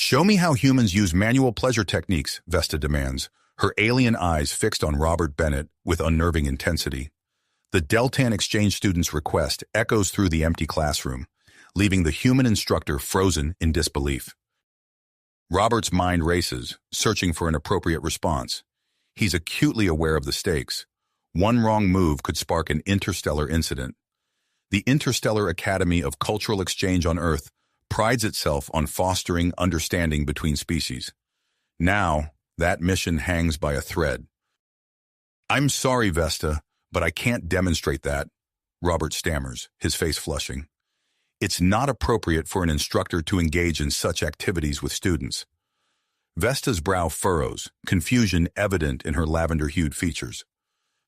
Show me how humans use manual pleasure techniques, Vesta demands, her alien eyes fixed on Robert Bennett with unnerving intensity. The Deltan exchange student's request echoes through the empty classroom, leaving the human instructor frozen in disbelief. Robert's mind races, searching for an appropriate response. He's acutely aware of the stakes. One wrong move could spark an interstellar incident. The Interstellar Academy of Cultural Exchange on Earth prides itself on fostering understanding between species. Now, that mission hangs by a thread. "I'm sorry, Vesta, but I can't demonstrate that," Robert stammers, his face flushing. "It's not appropriate for an instructor to engage in such activities with students." Vesta's brow furrows, confusion evident in her lavender-hued features.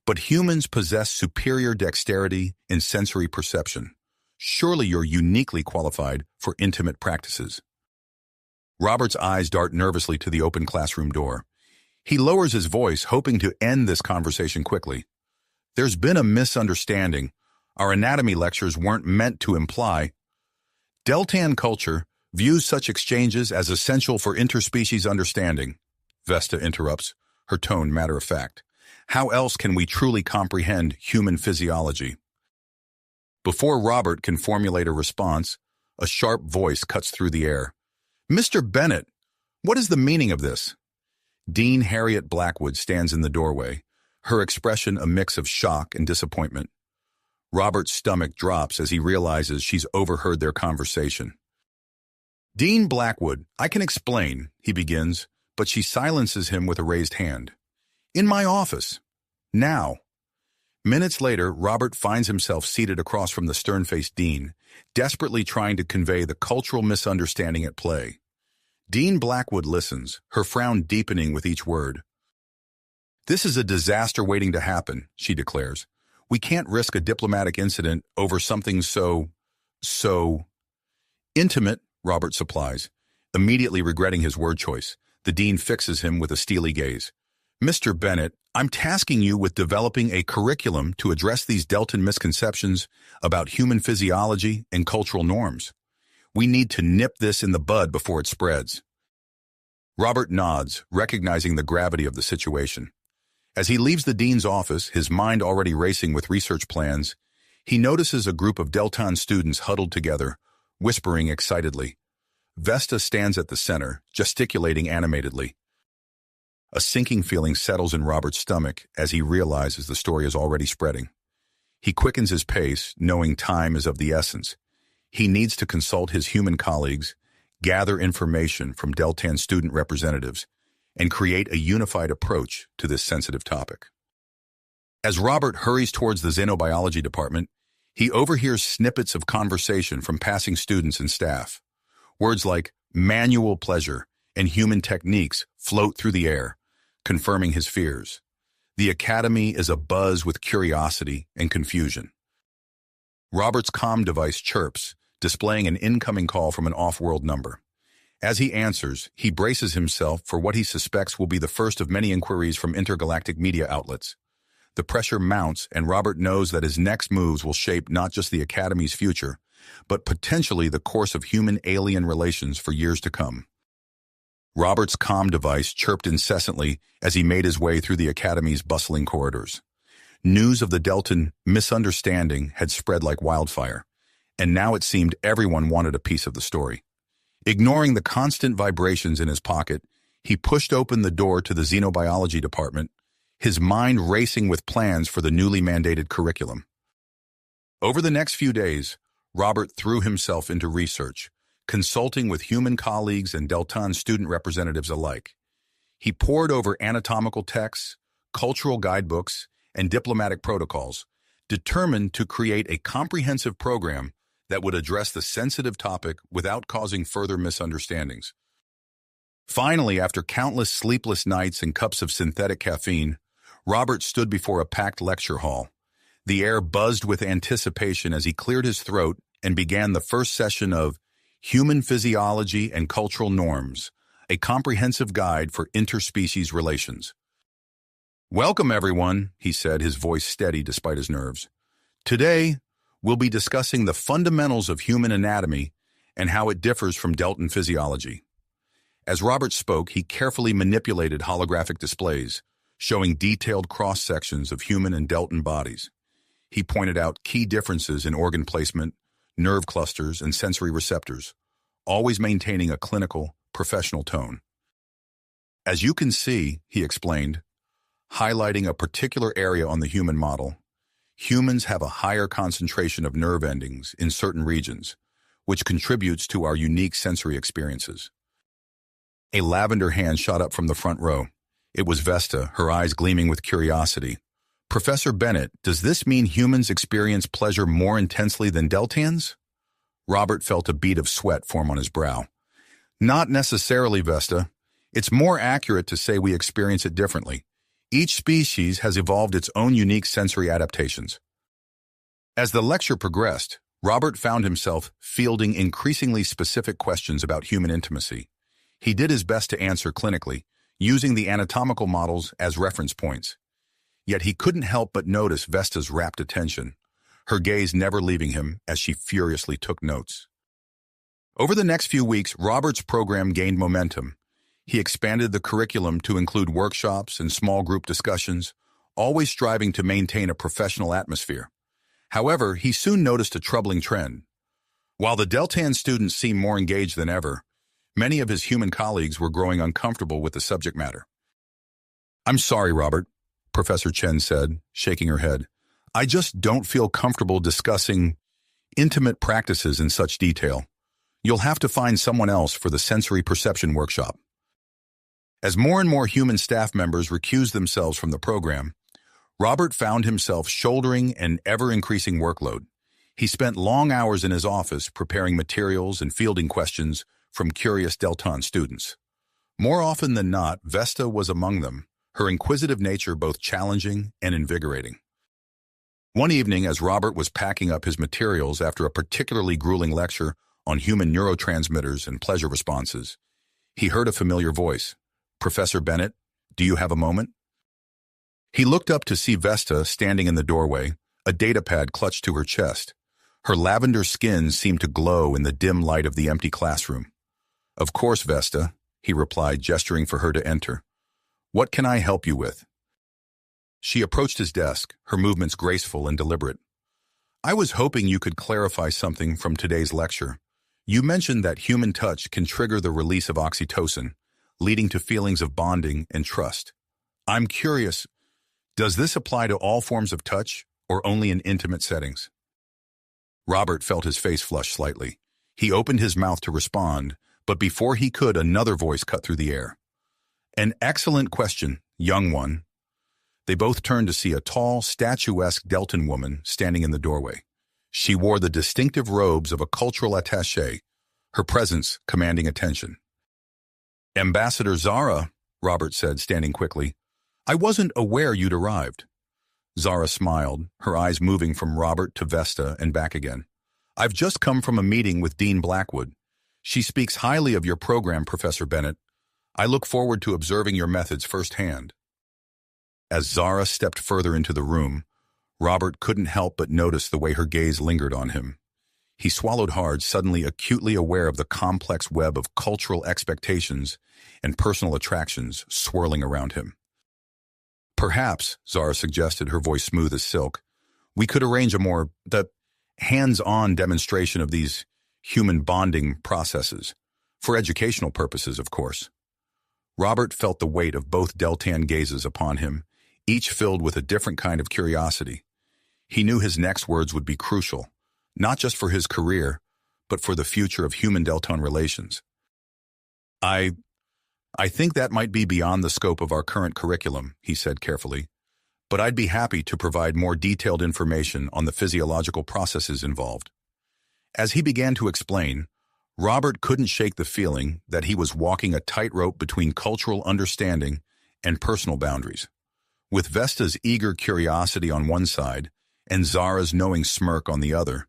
"But humans possess superior dexterity in sensory perception. Surely you're uniquely qualified for intimate practices." Robert's eyes dart nervously to the open classroom door. He lowers his voice, hoping to end this conversation quickly. "There's been a misunderstanding. Our anatomy lectures weren't meant to imply." "Deltan culture views such exchanges as essential for interspecies understanding," Vesta interrupts, her tone matter-of-fact. "How else can we truly comprehend human physiology?" Before Robert can formulate a response, a sharp voice cuts through the air. "Mr. Bennett, what is the meaning of this?" Dean Harriet Blackwood stands in the doorway, her expression a mix of shock and disappointment. Robert's stomach drops as he realizes she's overheard their conversation. "Dean Blackwood, I can explain," he begins, but she silences him with a raised hand. "In my office. Now." Minutes later, Robert finds himself seated across from the stern-faced Dean, desperately trying to convey the cultural misunderstanding at play. Dean Blackwood listens, her frown deepening with each word. "This is a disaster waiting to happen," she declares. "We can't risk a diplomatic incident over something so intimate," Robert supplies. Immediately regretting his word choice, the Dean fixes him with a steely gaze. "Mr. Bennett, I'm tasking you with developing a curriculum to address these Deltan misconceptions about human physiology and cultural norms. We need to nip this in the bud before it spreads." Robert nods, recognizing the gravity of the situation. As he leaves the Dean's office, his mind already racing with research plans, he notices a group of Deltan students huddled together, whispering excitedly. Vesta stands at the center, gesticulating animatedly. A sinking feeling settles in Robert's stomach as he realizes the story is already spreading. He quickens his pace, knowing time is of the essence. He needs to consult his human colleagues, gather information from Deltan student representatives, and create a unified approach to this sensitive topic. As Robert hurries towards the xenobiology department, he overhears snippets of conversation from passing students and staff. Words like manual pleasure and human techniques float through the air, confirming his fears. The academy is abuzz with curiosity and confusion. Robert's comm device chirps, displaying an incoming call from an off-world number. As he answers, he braces himself for what he suspects will be the first of many inquiries from intergalactic media outlets. The pressure mounts, and Robert knows that his next moves will shape not just the Academy's future, but potentially the course of human-alien relations for years to come. Robert's comm device chirped incessantly as he made his way through the Academy's bustling corridors. News of the Deltan misunderstanding had spread like wildfire, and now it seemed everyone wanted a piece of the story. Ignoring the constant vibrations in his pocket, he pushed open the door to the xenobiology department, his mind racing with plans for the newly mandated curriculum. Over the next few days, Robert threw himself into research, consulting with human colleagues and Deltan student representatives alike. He pored over anatomical texts, cultural guidebooks, and diplomatic protocols, determined to create a comprehensive program that would address the sensitive topic without causing further misunderstandings. Finally, after countless sleepless nights and cups of synthetic caffeine, Robert stood before a packed lecture hall. The air buzzed with anticipation as he cleared his throat and began the first session of Human Physiology and Cultural Norms, a comprehensive guide for interspecies relations. "Welcome, everyone," he said, his voice steady despite his nerves. "Today, we'll be discussing the fundamentals of human anatomy and how it differs from Deltan physiology. As Robert spoke, he carefully manipulated holographic displays, showing detailed cross-sections of human and Deltan bodies. He pointed out key differences in organ placement, nerve clusters, and sensory receptors, always maintaining a clinical, professional tone. As you can see, he explained, highlighting a particular area on the human model, humans have a higher concentration of nerve endings in certain regions, which contributes to our unique sensory experiences. A lavender hand shot up from the front row. It was Vesta, her eyes gleaming with curiosity. Professor Bennett, does this mean humans experience pleasure more intensely than Deltans? Robert felt a bead of sweat form on his brow. Not necessarily, Vesta. It's more accurate to say we experience it differently. Each species has evolved its own unique sensory adaptations. As the lecture progressed, Robert found himself fielding increasingly specific questions about human intimacy. He did his best to answer clinically, using the anatomical models as reference points. Yet he couldn't help but notice Vesta's rapt attention, her gaze never leaving him as she furiously took notes. Over the next few weeks, Robert's program gained momentum. He expanded the curriculum to include workshops and small group discussions, always striving to maintain a professional atmosphere. However, he soon noticed a troubling trend. While the Deltan students seemed more engaged than ever, many of his human colleagues were growing uncomfortable with the subject matter. "I'm sorry, Robert," Professor Chen said, shaking her head. "I just don't feel comfortable discussing intimate practices in such detail. You'll have to find someone else for the sensory perception workshop." As more and more human staff members recused themselves from the program, Robert found himself shouldering an ever-increasing workload. He spent long hours in his office preparing materials and fielding questions from curious Deltan students. More often than not, Vesta was among them, her inquisitive nature both challenging and invigorating. One evening, as Robert was packing up his materials after a particularly grueling lecture on human neurotransmitters and pleasure responses, he heard a familiar voice. "Professor Bennett, do you have a moment?" He looked up to see Vesta standing in the doorway, a datapad clutched to her chest. Her lavender skin seemed to glow in the dim light of the empty classroom. "Of course, Vesta," he replied, gesturing for her to enter. "What can I help you with?" She approached his desk, her movements graceful and deliberate. "I was hoping you could clarify something from today's lecture. You mentioned that human touch can trigger the release of oxytocin, leading to feelings of bonding and trust. I'm curious, does this apply to all forms of touch or only in intimate settings?" Robert felt his face flush slightly. He opened his mouth to respond, but before he could, another voice cut through the air. "An excellent question, young one." They both turned to see a tall, statuesque Deltan woman standing in the doorway. She wore the distinctive robes of a cultural attaché, her presence commanding attention. "Ambassador Zara," Robert said, standing quickly. "I wasn't aware you'd arrived." Zara smiled, her eyes moving from Robert to Vesta and back again. "I've just come from a meeting with Dean Blackwood. She speaks highly of your program, Professor Bennett. I look forward to observing your methods firsthand." As Zara stepped further into the room, Robert couldn't help but notice the way her gaze lingered on him. He swallowed hard, suddenly acutely aware of the complex web of cultural expectations and personal attractions swirling around him. "Perhaps," Zara suggested, her voice smooth as silk, "we could arrange a more hands-on demonstration of these human bonding processes, for educational purposes, of course." Robert felt the weight of both Deltan gazes upon him, each filled with a different kind of curiosity. He knew his next words would be crucial, not just for his career, but for the future of human-Deltan relations. I think that might be beyond the scope of our current curriculum," he said carefully, "but I'd be happy to provide more detailed information on the physiological processes involved." As he began to explain, Robert couldn't shake the feeling that he was walking a tightrope between cultural understanding and personal boundaries. With Vesta's eager curiosity on one side and Zara's knowing smirk on the other,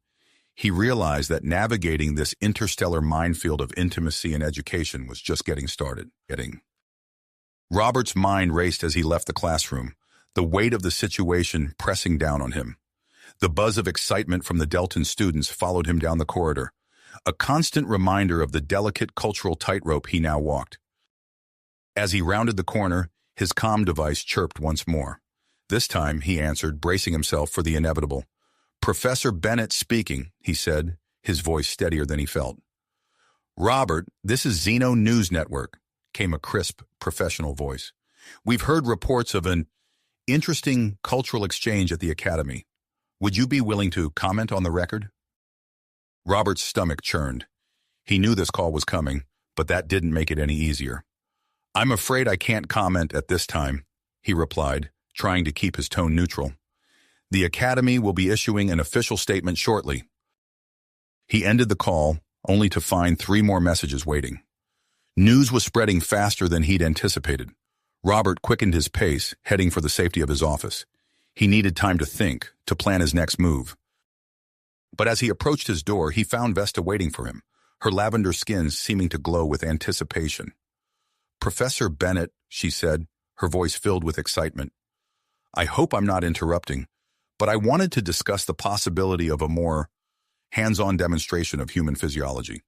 he realized that navigating this interstellar minefield of intimacy and education was just getting started. Robert's mind raced as he left the classroom, the weight of the situation pressing down on him. The buzz of excitement from the Deltan students followed him down the corridor, a constant reminder of the delicate cultural tightrope he now walked. As he rounded the corner, his comm device chirped once more. This time, he answered, bracing himself for the inevitable. "Professor Bennett speaking," he said, his voice steadier than he felt. "Robert, this is Xeno News Network," came a crisp, professional voice. "We've heard reports of an interesting cultural exchange at the Academy. Would you be willing to comment on the record?" Robert's stomach churned. He knew this call was coming, but that didn't make it any easier. "I'm afraid I can't comment at this time," he replied, trying to keep his tone neutral. "The Academy will be issuing an official statement shortly." He ended the call, only to find 3 more messages waiting. News was spreading faster than he'd anticipated. Robert quickened his pace, heading for the safety of his office. He needed time to think, to plan his next move. But as he approached his door, he found Vesta waiting for him, her lavender skin seeming to glow with anticipation. "Professor Bennett," she said, her voice filled with excitement. "I hope I'm not interrupting, but I wanted to discuss the possibility of a more hands-on demonstration of human physiology."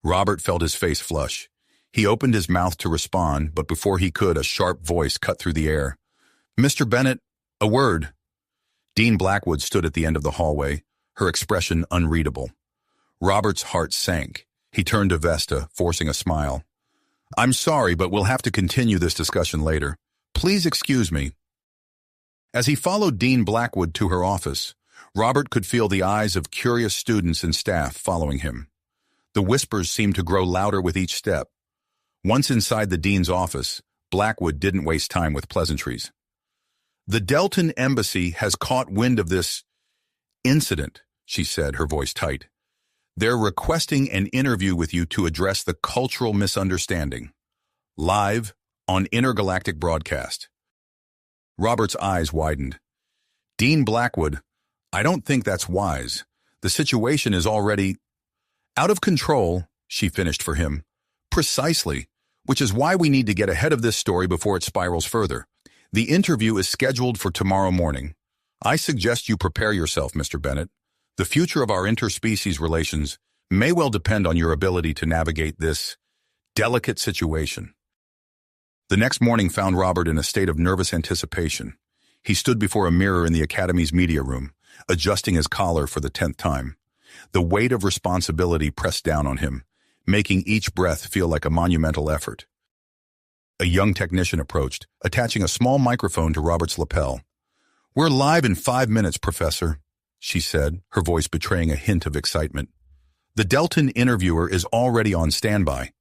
Robert felt his face flush. He opened his mouth to respond, but before he could, a sharp voice cut through the air. "Mr. Bennett, a word." Dean Blackwood stood at the end of the hallway, her expression unreadable. Robert's heart sank. He turned to Vesta, forcing a smile. "I'm sorry, but we'll have to continue this discussion later. Please excuse me." As he followed Dean Blackwood to her office, Robert could feel the eyes of curious students and staff following him. The whispers seemed to grow louder with each step. Once inside the dean's office, Blackwood didn't waste time with pleasantries. "The Delton Embassy has caught wind of this incident," she said, her voice tight. "They're requesting an interview with you to address the cultural misunderstanding. Live on intergalactic broadcast." Robert's eyes widened. "Dean Blackwood, I don't think that's wise. The situation is already out of control," she finished for him. "Precisely, which is why we need to get ahead of this story before it spirals further. The interview is scheduled for tomorrow morning. I suggest you prepare yourself, Mr. Bennett. The future of our interspecies relations may well depend on your ability to navigate this delicate situation." The next morning found Robert in a state of nervous anticipation. He stood before a mirror in the Academy's media room, adjusting his collar for the 10th time. The weight of responsibility pressed down on him, making each breath feel like a monumental effort. A young technician approached, attaching a small microphone to Robert's lapel. "We're live in 5 minutes, Professor," she said, her voice betraying a hint of excitement. "The Delton interviewer is already on standby."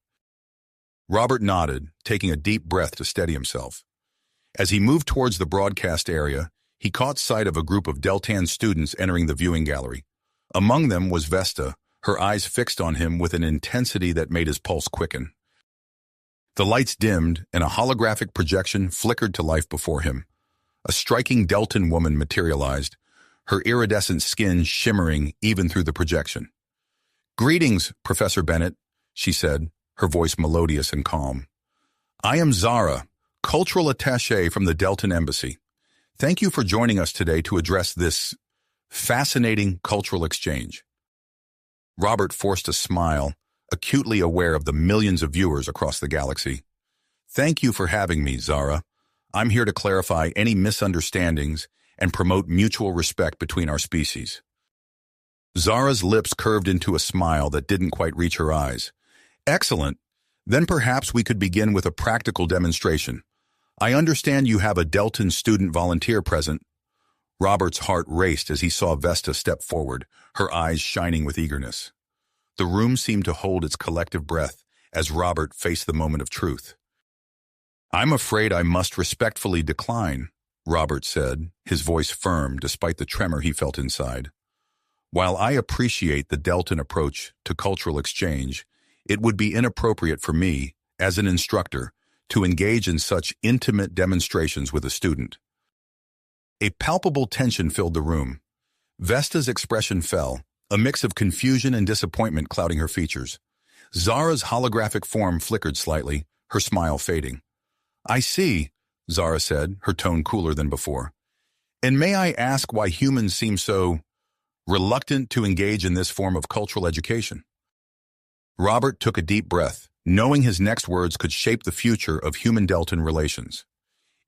Robert nodded, taking a deep breath to steady himself. As he moved towards the broadcast area, he caught sight of a group of Deltan students entering the viewing gallery. Among them was Vesta, her eyes fixed on him with an intensity that made his pulse quicken. The lights dimmed, and a holographic projection flickered to life before him. A striking Deltan woman materialized, her iridescent skin shimmering even through the projection. "Greetings, Professor Bennett," she said, her voice melodious and calm. "I am Zara, cultural attaché from the Delton Embassy. Thank you for joining us today to address this fascinating cultural exchange." Robert forced a smile, acutely aware of the millions of viewers across the galaxy. "Thank you for having me, Zara. I'm here to clarify any misunderstandings and promote mutual respect between our species." Zara's lips curved into a smile that didn't quite reach her eyes. "Excellent. Then perhaps we could begin with a practical demonstration. I understand you have a Delton student volunteer present." Robert's heart raced as he saw Vesta step forward, her eyes shining with eagerness. The room seemed to hold its collective breath as Robert faced the moment of truth. "I'm afraid I must respectfully decline," Robert said, his voice firm despite the tremor he felt inside. "While I appreciate the Delton approach to cultural exchange, it would be inappropriate for me, as an instructor, to engage in such intimate demonstrations with a student." A palpable tension filled the room. Vesta's expression fell, a mix of confusion and disappointment clouding her features. Zara's holographic form flickered slightly, her smile fading. "I see," Zara said, her tone cooler than before. "And may I ask why humans seem so reluctant to engage in this form of cultural education?" Robert took a deep breath, knowing his next words could shape the future of human-Deltan relations.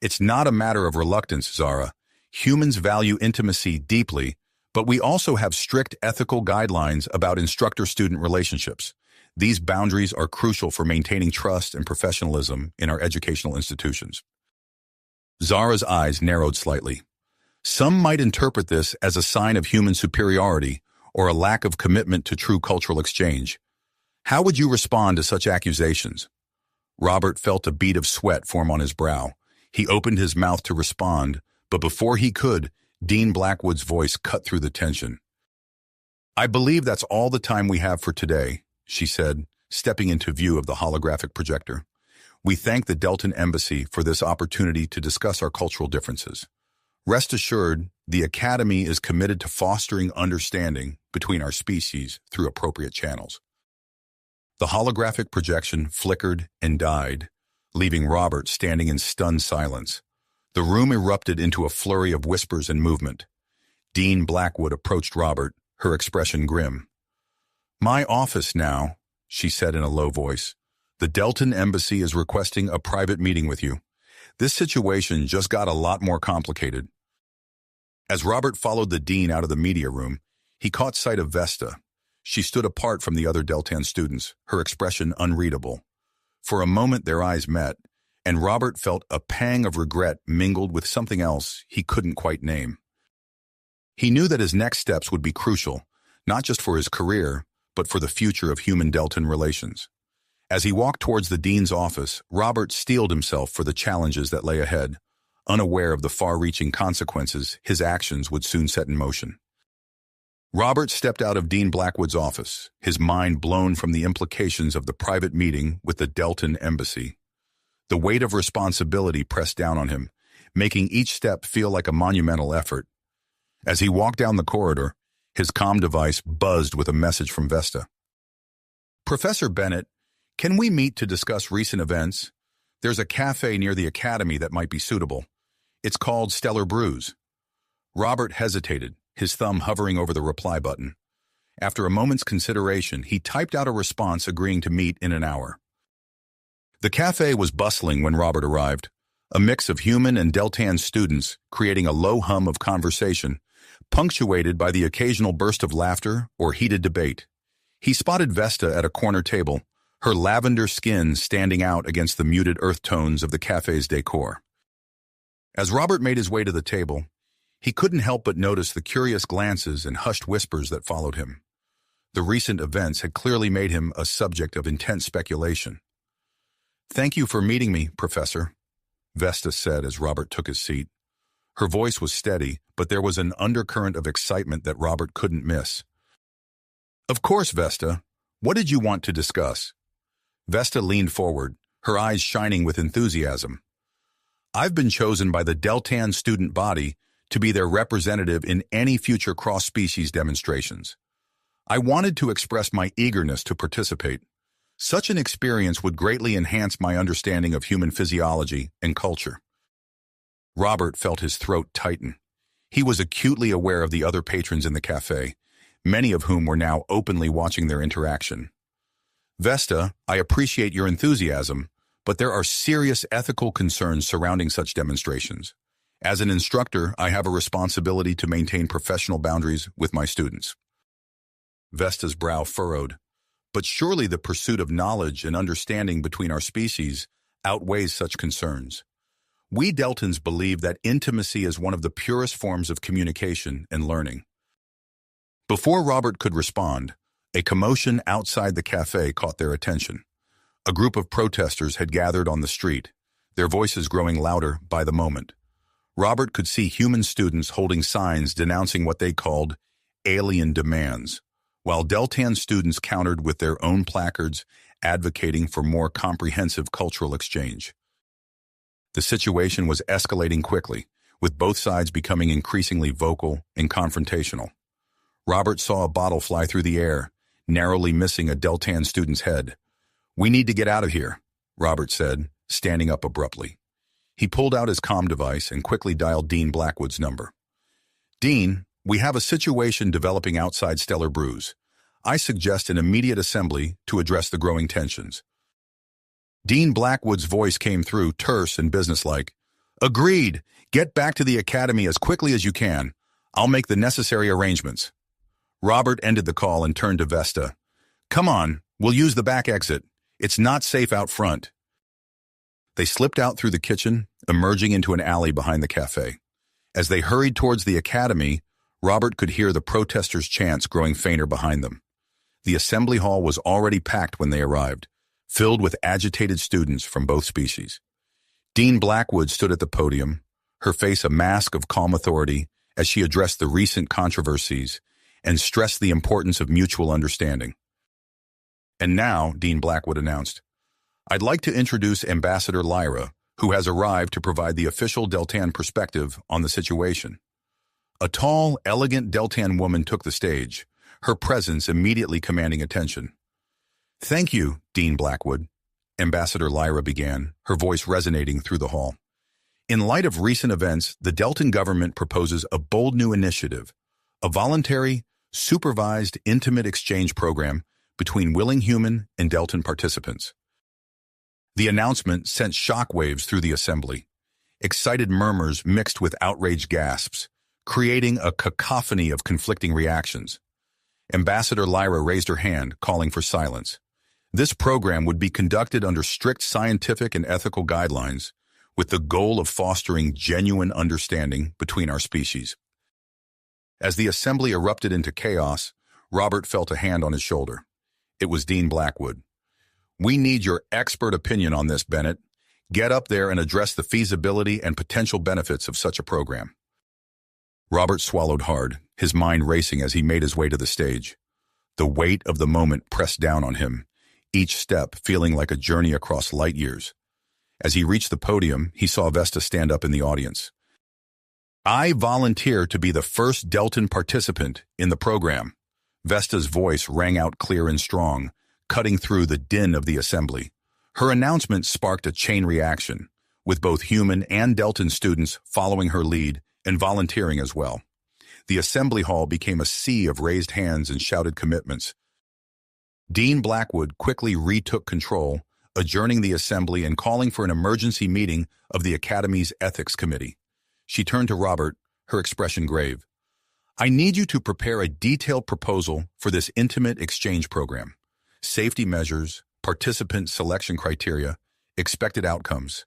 It's not a matter of reluctance, Zara. Humans value intimacy deeply, but we also have strict ethical guidelines about instructor-student relationships. These boundaries are crucial for maintaining trust and professionalism in our educational institutions. Zara's eyes narrowed slightly. Some might interpret this as a sign of human superiority or a lack of commitment to true cultural exchange. How would you respond to such accusations? Robert felt a bead of sweat form on his brow. He opened his mouth to respond, but before he could, Dean Blackwood's voice cut through the tension. "I believe that's all the time we have for today," she said, stepping into view of the holographic projector. "We thank the Deltan Embassy for this opportunity to discuss our cultural differences. Rest assured, the Academy is committed to fostering understanding between our species through appropriate channels." The holographic projection flickered and died, leaving Robert standing in stunned silence. The room erupted into a flurry of whispers and movement. Dean Blackwood approached Robert, her expression grim. "My office now," she said in a low voice. "The Deltan Embassy is requesting a private meeting with you. This situation just got a lot more complicated." As Robert followed the dean out of the media room, he caught sight of Vesta. She stood apart from the other Deltan students, her expression unreadable. For a moment their eyes met, and Robert felt a pang of regret mingled with something else he couldn't quite name. He knew that his next steps would be crucial, not just for his career, but for the future of human-Deltan relations. As he walked towards the dean's office, Robert steeled himself for the challenges that lay ahead, unaware of the far-reaching consequences his actions would soon set in motion. Robert stepped out of Dean Blackwood's office, his mind blown from the implications of the private meeting with the Deltan Embassy. The weight of responsibility pressed down on him, making each step feel like a monumental effort. As he walked down the corridor, his comm device buzzed with a message from Vesta. "Professor Bennett, can we meet to discuss recent events? There's a cafe near the Academy that might be suitable. It's called Stellar Brews." Robert hesitated, his thumb hovering over the reply button. After a moment's consideration, he typed out a response agreeing to meet in an hour. The cafe was bustling when Robert arrived, a mix of human and Deltan students creating a low hum of conversation, punctuated by the occasional burst of laughter or heated debate. He spotted Vesta at a corner table, her lavender skin standing out against the muted earth tones of the cafe's decor. As Robert made his way to the table, he couldn't help but notice the curious glances and hushed whispers that followed him. The recent events had clearly made him a subject of intense speculation. "Thank you for meeting me, Professor," Vesta said as Robert took his seat. Her voice was steady, but there was an undercurrent of excitement that Robert couldn't miss. "Of course, Vesta. What did you want to discuss?" Vesta leaned forward, her eyes shining with enthusiasm. "I've been chosen by the Deltan student body to be their representative in any future cross-species demonstrations. I wanted to express my eagerness to participate. Such an experience would greatly enhance my understanding of human physiology and culture." Robert felt his throat tighten. He was acutely aware of the other patrons in the cafe, many of whom were now openly watching their interaction. "Vesta, I appreciate your enthusiasm, but there are serious ethical concerns surrounding such demonstrations. As an instructor, I have a responsibility to maintain professional boundaries with my students." Vesta's brow furrowed. "But surely the pursuit of knowledge and understanding between our species outweighs such concerns. We Deltans believe that intimacy is one of the purest forms of communication and learning." Before Robert could respond, a commotion outside the cafe caught their attention. A group of protesters had gathered on the street, their voices growing louder by the moment. Robert could see human students holding signs denouncing what they called alien demands, while Deltan students countered with their own placards advocating for more comprehensive cultural exchange. The situation was escalating quickly, with both sides becoming increasingly vocal and confrontational. Robert saw a bottle fly through the air, narrowly missing a Deltan student's head. "We need to get out of here," Robert said, standing up abruptly. He pulled out his comm device and quickly dialed Dean Blackwood's number. "Dean, we have a situation developing outside Stellar Brews. I suggest an immediate assembly to address the growing tensions." Dean Blackwood's voice came through, terse and businesslike. Agreed. Get back to the academy as quickly as you can. I'll make the necessary arrangements. Robert ended the call and turned to Vesta. Come on, we'll use the back exit. It's not safe out front. They slipped out through the kitchen, emerging into an alley behind the cafe. As they hurried towards the academy, Robert could hear the protesters' chants growing fainter behind them. The assembly hall was already packed when they arrived, filled with agitated students from both species. Dean Blackwood stood at the podium, her face a mask of calm authority as she addressed the recent controversies and stressed the importance of mutual understanding. And now, Dean Blackwood announced, I'd like to introduce Ambassador Lyra, who has arrived to provide the official Deltan perspective on the situation. A tall, elegant Deltan woman took the stage, her presence immediately commanding attention. Thank you, Dean Blackwood, Ambassador Lyra began, her voice resonating through the hall. In light of recent events, the Deltan government proposes a bold new initiative, a voluntary, supervised, intimate exchange program between willing human and Deltan participants. The announcement sent shockwaves through the assembly. Excited murmurs mixed with outraged gasps, creating a cacophony of conflicting reactions. Ambassador Lyra raised her hand, calling for silence. This program would be conducted under strict scientific and ethical guidelines, with the goal of fostering genuine understanding between our species. As the assembly erupted into chaos, Robert felt a hand on his shoulder. It was Dean Blackwood. We need your expert opinion on this, Bennett. Get up there and address the feasibility and potential benefits of such a program. Robert swallowed hard, his mind racing as he made his way to the stage. The weight of the moment pressed down on him, each step feeling like a journey across light years. As he reached the podium, he saw Vesta stand up in the audience. I volunteer to be the first Deltan participant in the program. Vesta's voice rang out clear and strong, cutting through the din of the assembly. Her announcement sparked a chain reaction, with both human and Deltan students following her lead and volunteering as well. The assembly hall became a sea of raised hands and shouted commitments. Dean Blackwood quickly retook control, adjourning the assembly and calling for an emergency meeting of the Academy's Ethics Committee. She turned to Robert, her expression grave. I need you to prepare a detailed proposal for this intimate exchange program. Safety measures, participant selection criteria, expected outcomes.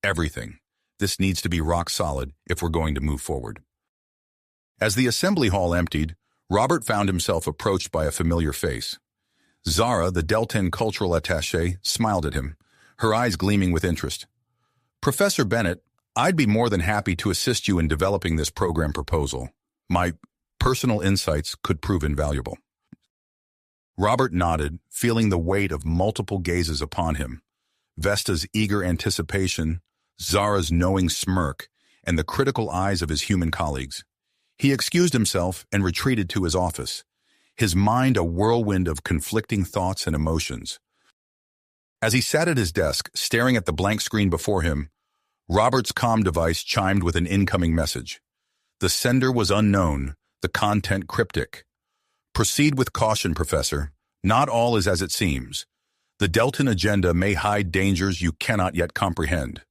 Everything. This needs to be rock solid if we're going to move forward. As the assembly hall emptied, Robert found himself approached by a familiar face. Zara, the Deltan cultural attaché, smiled at him, her eyes gleaming with interest. Professor Bennett, I'd be more than happy to assist you in developing this program proposal. My personal insights could prove invaluable. Robert nodded, feeling the weight of multiple gazes upon him. Vesta's eager anticipation, Zara's knowing smirk, and the critical eyes of his human colleagues. He excused himself and retreated to his office, his mind a whirlwind of conflicting thoughts and emotions. As he sat at his desk, staring at the blank screen before him, Robert's comm device chimed with an incoming message. The sender was unknown, the content cryptic. Proceed with caution, Professor. Not all is as it seems. The Deltan agenda may hide dangers you cannot yet comprehend.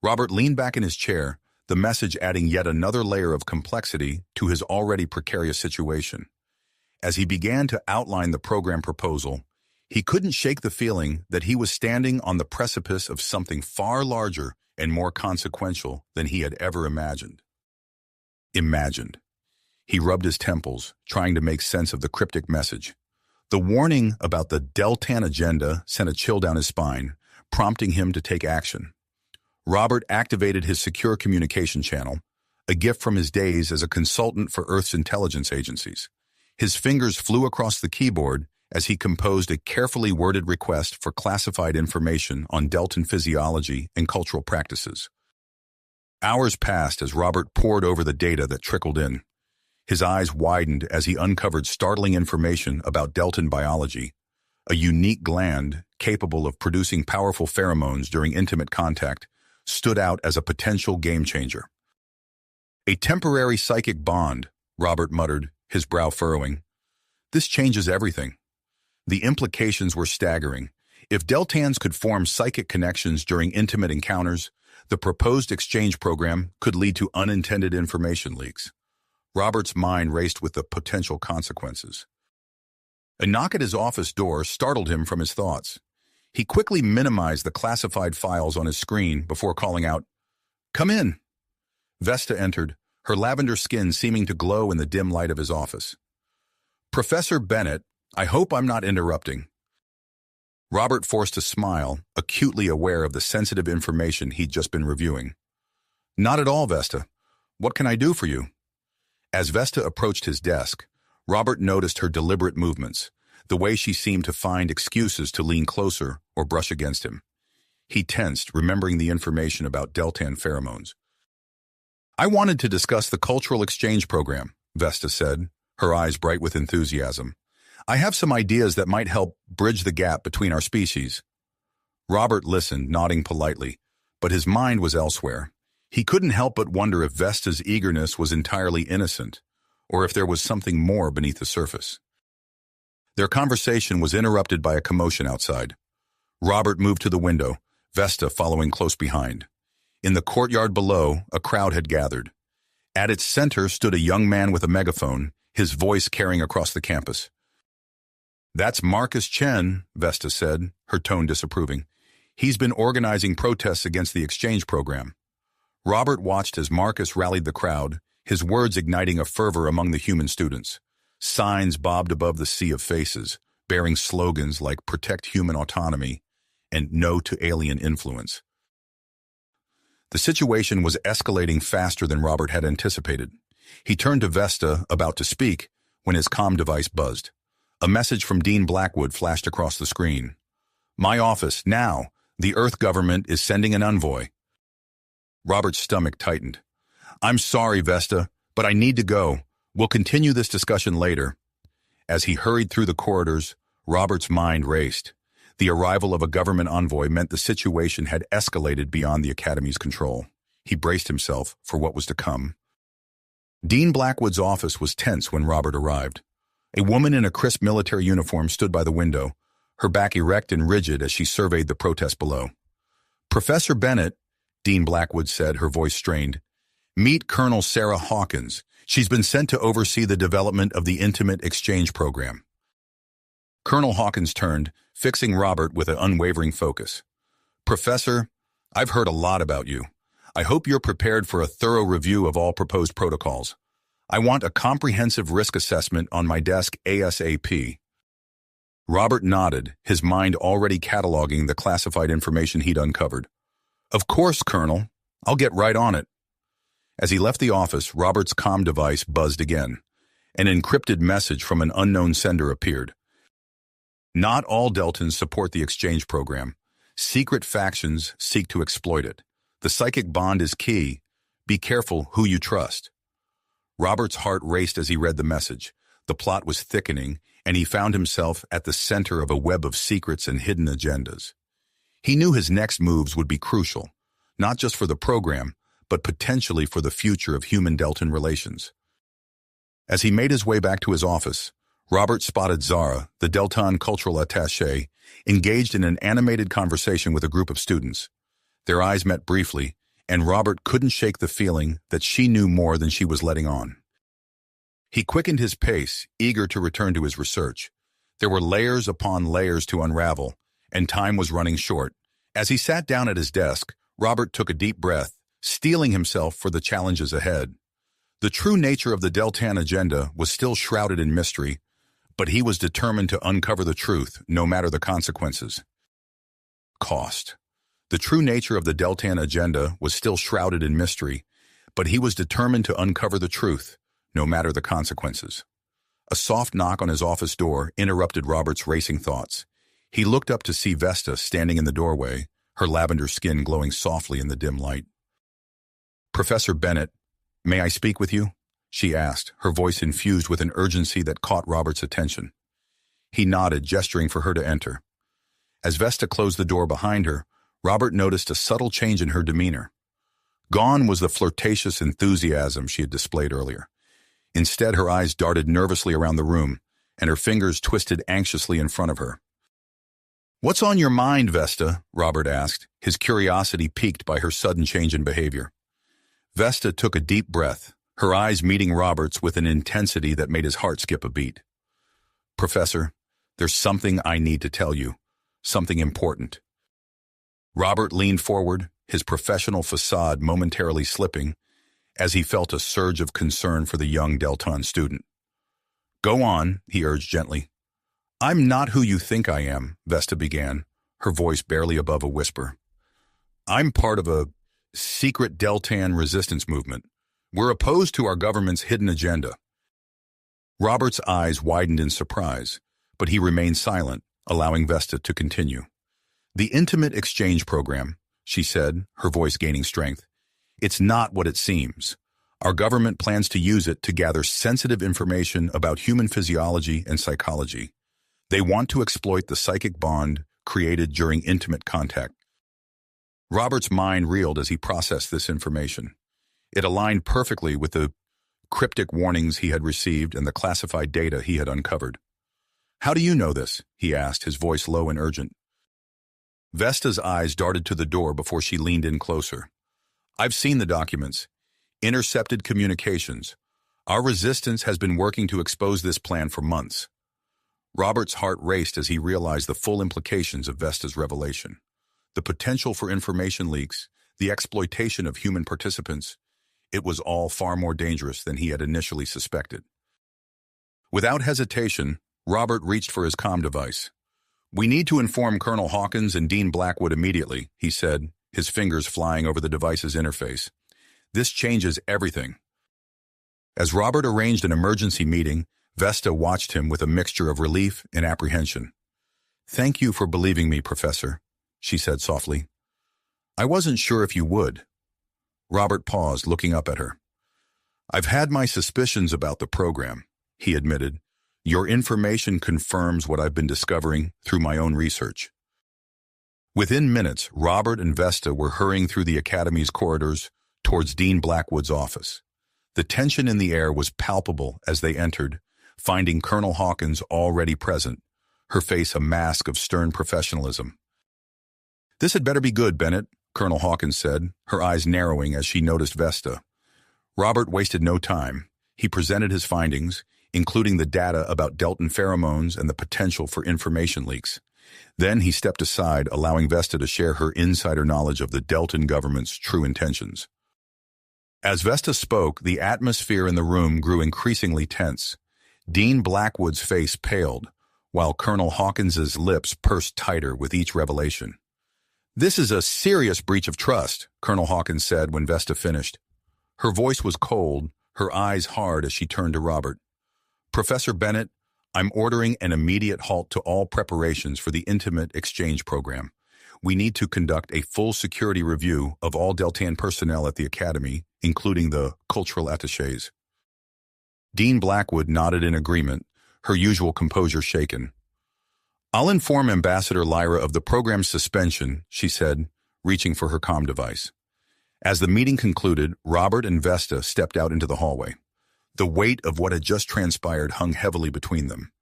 Robert leaned back in his chair, the message adding yet another layer of complexity to his already precarious situation. As he began to outline the program proposal, he couldn't shake the feeling that he was standing on the precipice of something far larger and more consequential than he had ever imagined. He rubbed his temples, trying to make sense of the cryptic message. The warning about the Deltan agenda sent a chill down his spine, prompting him to take action. Robert activated his secure communication channel, a gift from his days as a consultant for Earth's intelligence agencies. His fingers flew across the keyboard as he composed a carefully worded request for classified information on Deltan physiology and cultural practices. Hours passed as Robert pored over the data that trickled in. His eyes widened as he uncovered startling information about Deltan biology, a unique gland capable of producing powerful pheromones during intimate contact, stood out as a potential game-changer. A temporary psychic bond, Robert muttered, his brow furrowing. This changes everything. The implications were staggering. If Deltans could form psychic connections during intimate encounters, the proposed exchange program could lead to unintended information leaks. Robert's mind raced with the potential consequences. A knock at his office door startled him from his thoughts. He quickly minimized the classified files on his screen before calling out, "Come in." Vesta entered, her lavender skin seeming to glow in the dim light of his office. "Professor Bennett, I hope I'm not interrupting." Robert forced a smile, acutely aware of the sensitive information he'd just been reviewing. "Not at all, Vesta. What can I do for you?" As Vesta approached his desk, Robert noticed her deliberate movements, the way she seemed to find excuses to lean closer or brush against him. He tensed, remembering the information about Deltan pheromones. "I wanted to discuss the cultural exchange program," Vesta said, her eyes bright with enthusiasm. "I have some ideas that might help bridge the gap between our species." Robert listened, nodding politely, but his mind was elsewhere. He couldn't help but wonder if Vesta's eagerness was entirely innocent, or if there was something more beneath the surface. Their conversation was interrupted by a commotion outside. Robert moved to the window, Vesta following close behind. In the courtyard below, a crowd had gathered. At its center stood a young man with a megaphone, his voice carrying across the campus. "That's Marcus Chen," Vesta said, her tone disapproving. "He's been organizing protests against the exchange program." Robert watched as Marcus rallied the crowd, his words igniting a fervor among the human students. Signs bobbed above the sea of faces, bearing slogans like "Protect Human Autonomy" and "No to Alien Influence." The situation was escalating faster than Robert had anticipated. He turned to Vesta, about to speak, when his comm device buzzed. A message from Dean Blackwood flashed across the screen. "My office, now. The Earth government is sending an envoy." Robert's stomach tightened. "I'm sorry, Vesta, but I need to go. We'll continue this discussion later." As he hurried through the corridors, Robert's mind raced. The arrival of a government envoy meant the situation had escalated beyond the Academy's control. He braced himself for what was to come. Dean Blackwood's office was tense when Robert arrived. A woman in a crisp military uniform stood by the window, her back erect and rigid as she surveyed the protest below. "Professor Bennett," Dean Blackwood said, her voice strained, "meet Colonel Sarah Hawkins. She's been sent to oversee the development of the Intimate Exchange Program." Colonel Hawkins turned, fixing Robert with an unwavering focus. "Professor, I've heard a lot about you. I hope you're prepared for a thorough review of all proposed protocols. I want a comprehensive risk assessment on my desk ASAP." Robert nodded, his mind already cataloging the classified information he'd uncovered. "Of course, Colonel. I'll get right on it." As he left the office, Robert's comm device buzzed again. An encrypted message from an unknown sender appeared. "Not all Deltans support the exchange program. Secret factions seek to exploit it. The psychic bond is key. Be careful who you trust." Robert's heart raced as he read the message. The plot was thickening, and he found himself at the center of a web of secrets and hidden agendas. He knew his next moves would be crucial, not just for the program, but potentially for the future of human-Deltan relations. As he made his way back to his office, Robert spotted Zara, the Deltan cultural attaché, engaged in an animated conversation with a group of students. Their eyes met briefly, and Robert couldn't shake the feeling that she knew more than she was letting on. He quickened his pace, eager to return to his research. There were layers upon layers to unravel, and time was running short. As he sat down at his desk, Robert took a deep breath, steeling himself for the challenges ahead. The true nature of the Deltan agenda was still shrouded in mystery, but he was determined to uncover the truth, no matter the consequences. Cost. The true nature of the Deltan agenda was still shrouded in mystery, but he was determined to uncover the truth, no matter the consequences. A soft knock on his office door interrupted Robert's racing thoughts. He looked up to see Vesta standing in the doorway, her lavender skin glowing softly in the dim light. "Professor Bennett, may I speak with you?" she asked, her voice infused with an urgency that caught Robert's attention. He nodded, gesturing for her to enter. As Vesta closed the door behind her, Robert noticed a subtle change in her demeanor. Gone was the flirtatious enthusiasm she had displayed earlier. Instead, her eyes darted nervously around the room, and her fingers twisted anxiously in front of her. "What's on your mind, Vesta?" Robert asked, his curiosity piqued by her sudden change in behavior. Vesta took a deep breath, her eyes meeting Robert's with an intensity that made his heart skip a beat. "Professor, there's something I need to tell you. Something important." Robert leaned forward, his professional facade momentarily slipping, as he felt a surge of concern for the young Delton student. "Go on," he urged gently. "I'm not who you think I am," Vesta began, her voice barely above a whisper. "I'm part of a secret Deltan resistance movement. We're opposed to our government's hidden agenda." Robert's eyes widened in surprise, but he remained silent, allowing Vesta to continue. "The Intimate Exchange Program," she said, her voice gaining strength. "It's not what it seems. Our government plans to use it to gather sensitive information about human physiology and psychology. They want to exploit the psychic bond created during intimate contact." Robert's mind reeled as he processed this information. It aligned perfectly with the cryptic warnings he had received and the classified data he had uncovered. "How do you know this?" he asked, his voice low and urgent. Vesta's eyes darted to the door before she leaned in closer. "I've seen the documents. Intercepted communications. Our resistance has been working to expose this plan for months." Robert's heart raced as he realized the full implications of Vesta's revelation. The potential for information leaks, the exploitation of human participants. It was all far more dangerous than he had initially suspected. Without hesitation, Robert reached for his comm device. "We need to inform Colonel Hawkins and Dean Blackwood immediately," he said, his fingers flying over the device's interface. "This changes everything." As Robert arranged an emergency meeting, Vesta watched him with a mixture of relief and apprehension. "Thank you for believing me, Professor," she said softly. "I wasn't sure if you would." Robert paused, looking up at her. "I've had my suspicions about the program," he admitted. "Your information confirms what I've been discovering through my own research." Within minutes, Robert and Vesta were hurrying through the Academy's corridors towards Dean Blackwood's office. The tension in the air was palpable as they entered, finding Colonel Hawkins already present, her face a mask of stern professionalism. "This had better be good, Bennett," Colonel Hawkins said, her eyes narrowing as she noticed Vesta. Robert wasted no time. He presented his findings, including the data about Delton pheromones and the potential for information leaks. Then he stepped aside, allowing Vesta to share her insider knowledge of the Delton government's true intentions. As Vesta spoke, the atmosphere in the room grew increasingly tense. Dean Blackwood's face paled, while Colonel Hawkins's lips pursed tighter with each revelation. "This is a serious breach of trust," Colonel Hawkins said when Vesta finished. Her voice was cold, her eyes hard as she turned to Robert. "Professor Bennett, I'm ordering an immediate halt to all preparations for the Intimate Exchange Program. We need to conduct a full security review of all Deltan personnel at the Academy, including the cultural attachés." Dean Blackwood nodded in agreement, her usual composure shaken. "I'll inform Ambassador Lyra of the program's suspension," she said, reaching for her comm device. As the meeting concluded, Robert and Vesta stepped out into the hallway. The weight of what had just transpired hung heavily between them.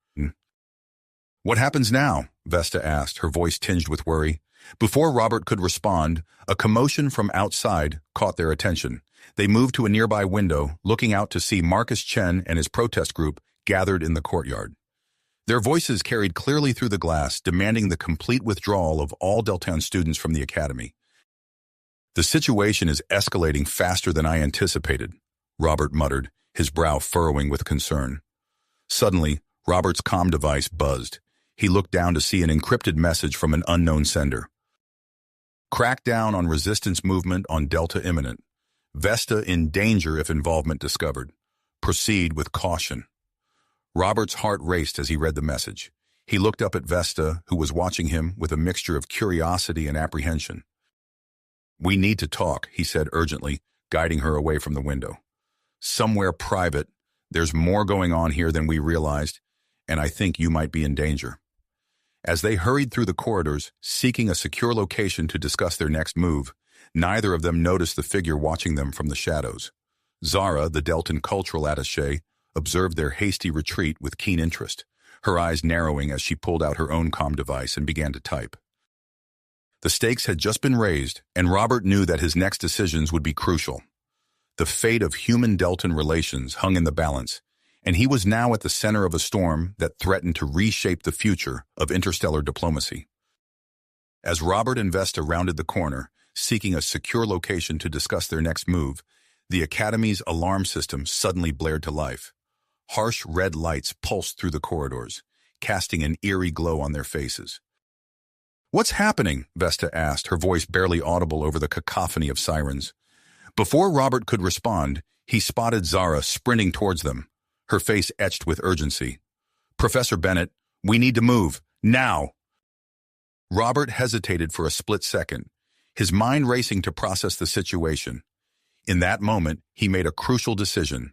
"What happens now?" Vesta asked, her voice tinged with worry. Before Robert could respond, a commotion from outside caught their attention. They moved to a nearby window, looking out to see Marcus Chen and his protest group gathered in the courtyard. Their voices carried clearly through the glass, demanding the complete withdrawal of all Deltan students from the Academy. "The situation is escalating faster than I anticipated," Robert muttered, his brow furrowing with concern. Suddenly, Robert's comm device buzzed. He looked down to see an encrypted message from an unknown sender. "Crackdown on resistance movement on Delta imminent. Vesta in danger if involvement discovered. Proceed with caution." Robert's heart raced as he read the message. He looked up at Vesta, who was watching him with a mixture of curiosity and apprehension. "We need to talk," he said urgently, guiding her away from the window. "Somewhere private. There's more going on here than we realized, and I think you might be in danger." As they hurried through the corridors, seeking a secure location to discuss their next move, neither of them noticed the figure watching them from the shadows. Zara, the Delton cultural attaché, observed their hasty retreat with keen interest. her eyes narrowing as she pulled out her own comm device and began to type. The stakes had just been raised, and Robert knew that his next decisions would be crucial. The fate of human-Deltan relations hung in the balance, and he was now at the center of a storm that threatened to reshape the future of interstellar diplomacy. As Robert and Vesta rounded the corner, seeking a secure location to discuss their next move, the Academy's alarm system suddenly blared to life. Harsh red lights pulsed through the corridors, casting an eerie glow on their faces. "What's happening?" Vesta asked, her voice barely audible over the cacophony of sirens. Before Robert could respond, he spotted Zara sprinting towards them, her face etched with urgency. "Professor Bennett, we need to move, now!" Robert hesitated for a split second, his mind racing to process the situation. In that moment, he made a crucial decision.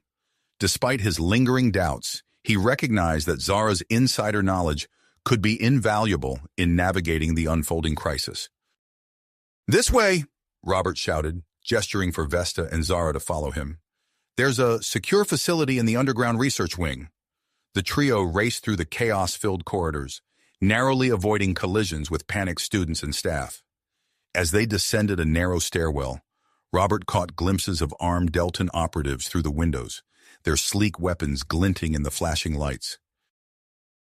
Despite his lingering doubts, he recognized that Zara's insider knowledge could be invaluable in navigating the unfolding crisis. "This way!" Robert shouted, gesturing for Vesta and Zara to follow him. "There's a secure facility in the underground research wing." The trio raced through the chaos-filled corridors, narrowly avoiding collisions with panicked students and staff. As they descended a narrow stairwell, Robert caught glimpses of armed Deltan operatives through the windows, their sleek weapons glinting in the flashing lights.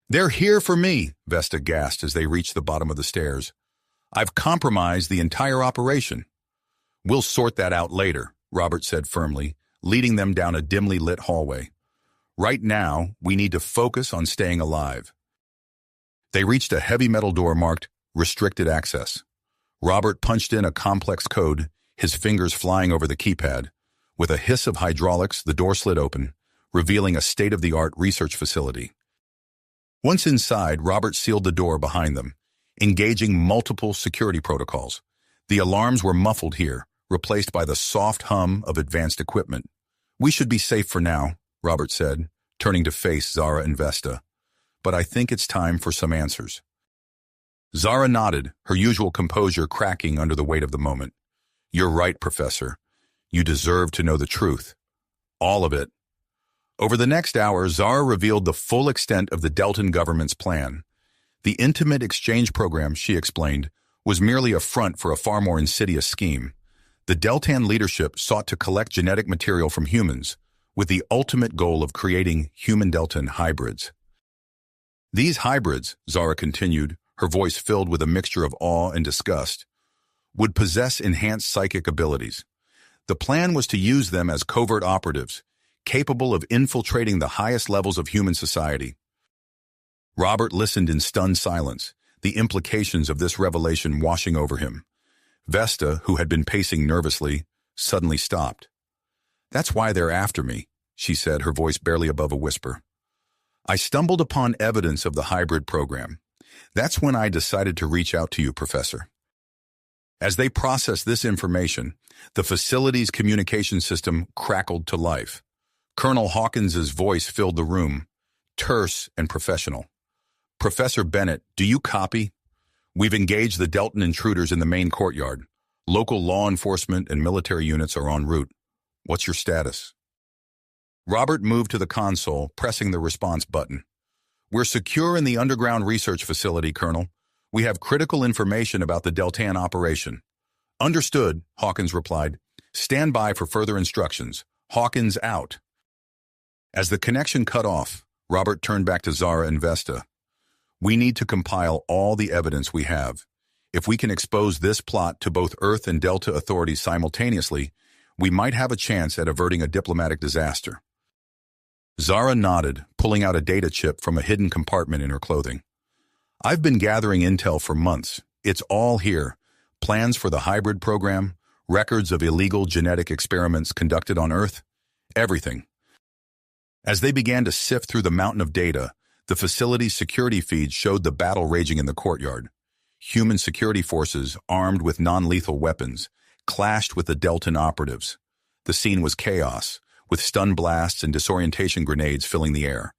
"They're here for me," Vesta gasped as they reached the bottom of the stairs. "I've compromised the entire operation." "We'll sort that out later," Robert said firmly, leading them down a dimly lit hallway. "Right now, we need to focus on staying alive." They reached a heavy metal door marked "Restricted Access." Robert punched in a complex code, his fingers flying over the keypad. With a hiss of hydraulics, the door slid open, revealing a state-of-the-art research facility. Once inside, Robert sealed the door behind them, engaging multiple security protocols. The alarms were muffled here, replaced by the soft hum of advanced equipment. "We should be safe for now," Robert said, turning to face Zara and Vesta. "But I think it's time for some answers." Zara nodded, her usual composure cracking under the weight of the moment. "You're right, Professor. You deserve to know the truth. All of it." Over the next hour, Zara revealed the full extent of the Deltan government's plan. The intimate exchange program, she explained, was merely a front for a far more insidious scheme. The Deltan leadership sought to collect genetic material from humans, with the ultimate goal of creating human-Deltan hybrids. "These hybrids," Zara continued, her voice filled with a mixture of awe and disgust, "would possess enhanced psychic abilities. The plan was to use them as covert operatives, capable of infiltrating the highest levels of human society." Robert listened in stunned silence, the implications of this revelation washing over him. Vesta, who had been pacing nervously, suddenly stopped. "That's why they're after me," she said, her voice barely above a whisper. "I stumbled upon evidence of the hybrid program. That's when I decided to reach out to you, Professor." As they processed this information, the facility's communication system crackled to life. Colonel Hawkins's voice filled the room, terse and professional. "Professor Bennett, do you copy? We've engaged the Deltan intruders in the main courtyard. Local law enforcement and military units are en route. What's your status?" Robert moved to the console, pressing the response button. "We're secure in the underground research facility, Colonel. We have critical information about the Deltan operation." "Understood," Hawkins replied. "Stand by for further instructions. Hawkins out." As the connection cut off, Robert turned back to Zara and Vesta. "We need to compile all the evidence we have. If we can expose this plot to both Earth and Delta authorities simultaneously, we might have a chance at averting a diplomatic disaster." Zara nodded, pulling out a data chip from a hidden compartment in her clothing. "I've been gathering intel for months. It's all here. Plans for the hybrid program, records of illegal genetic experiments conducted on Earth, everything." As they began to sift through the mountain of data, the facility's security feeds showed the battle raging in the courtyard. Human security forces, armed with non-lethal weapons, clashed with the Deltan operatives. The scene was chaos, with stun blasts and disorientation grenades filling the air.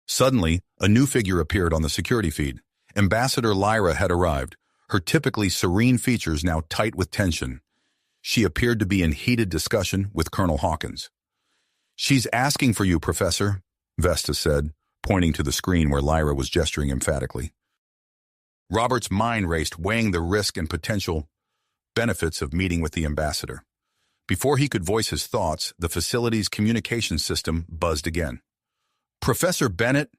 Suddenly, a new figure appeared on the security feed. Ambassador Lyra had arrived, her typically serene features now tight with tension. She appeared to be in heated discussion with Colonel Hawkins. "She's asking for you, Professor," Vesta said, pointing to the screen where Lyra was gesturing emphatically. Robert's mind raced, weighing the risk and potential benefits of meeting with the ambassador. Before he could voice his thoughts, the facility's communication system buzzed again. "Professor Bennett,"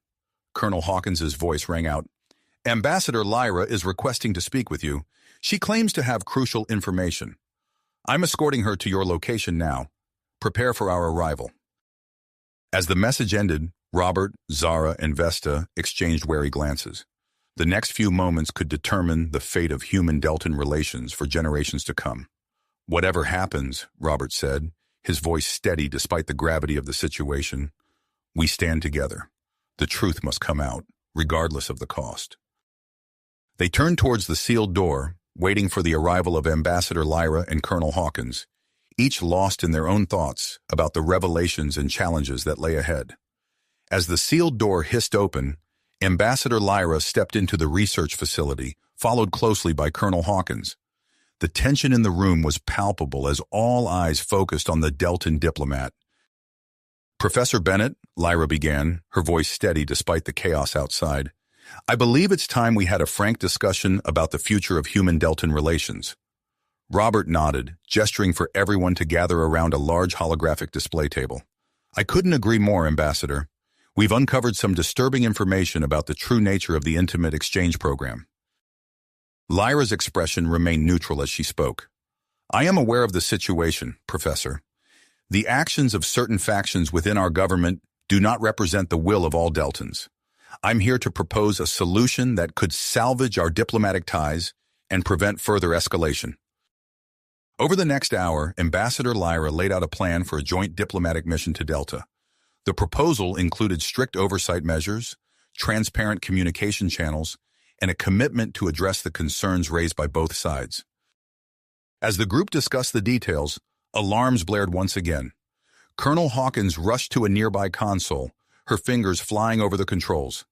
Colonel Hawkins's voice rang out. "Ambassador Lyra is requesting to speak with you. She claims to have crucial information. I'm escorting her to your location now. Prepare for our arrival." As the message ended, Robert, Zara, and Vesta exchanged wary glances. The next few moments could determine the fate of human-Deltan relations for generations to come. "Whatever happens," Robert said, his voice steady despite the gravity of the situation, "we stand together. The truth must come out, regardless of the cost." They turned towards the sealed door, waiting for the arrival of Ambassador Lyra and Colonel Hawkins, each lost in their own thoughts about the revelations and challenges that lay ahead. As the sealed door hissed open, Ambassador Lyra stepped into the research facility, followed closely by Colonel Hawkins. The tension in the room was palpable as all eyes focused on the Deltan diplomat. "Professor Bennett," Lyra began, her voice steady despite the chaos outside, "I believe it's time we had a frank discussion about the future of human-Deltan relations." Robert nodded, gesturing for everyone to gather around a large holographic display table. "I couldn't agree more, Ambassador. We've uncovered some disturbing information about the true nature of the intimate exchange program." Lyra's expression remained neutral as she spoke. "I am aware of the situation, Professor. The actions of certain factions within our government do not represent the will of all Deltans. I'm here to propose a solution that could salvage our diplomatic ties and prevent further escalation." Over the next hour, Ambassador Lyra laid out a plan for a joint diplomatic mission to Delta. The proposal included strict oversight measures, transparent communication channels, and a commitment to address the concerns raised by both sides. As the group discussed the details, alarms blared once again. Colonel Hawkins rushed to a nearby console, her fingers flying over the controls.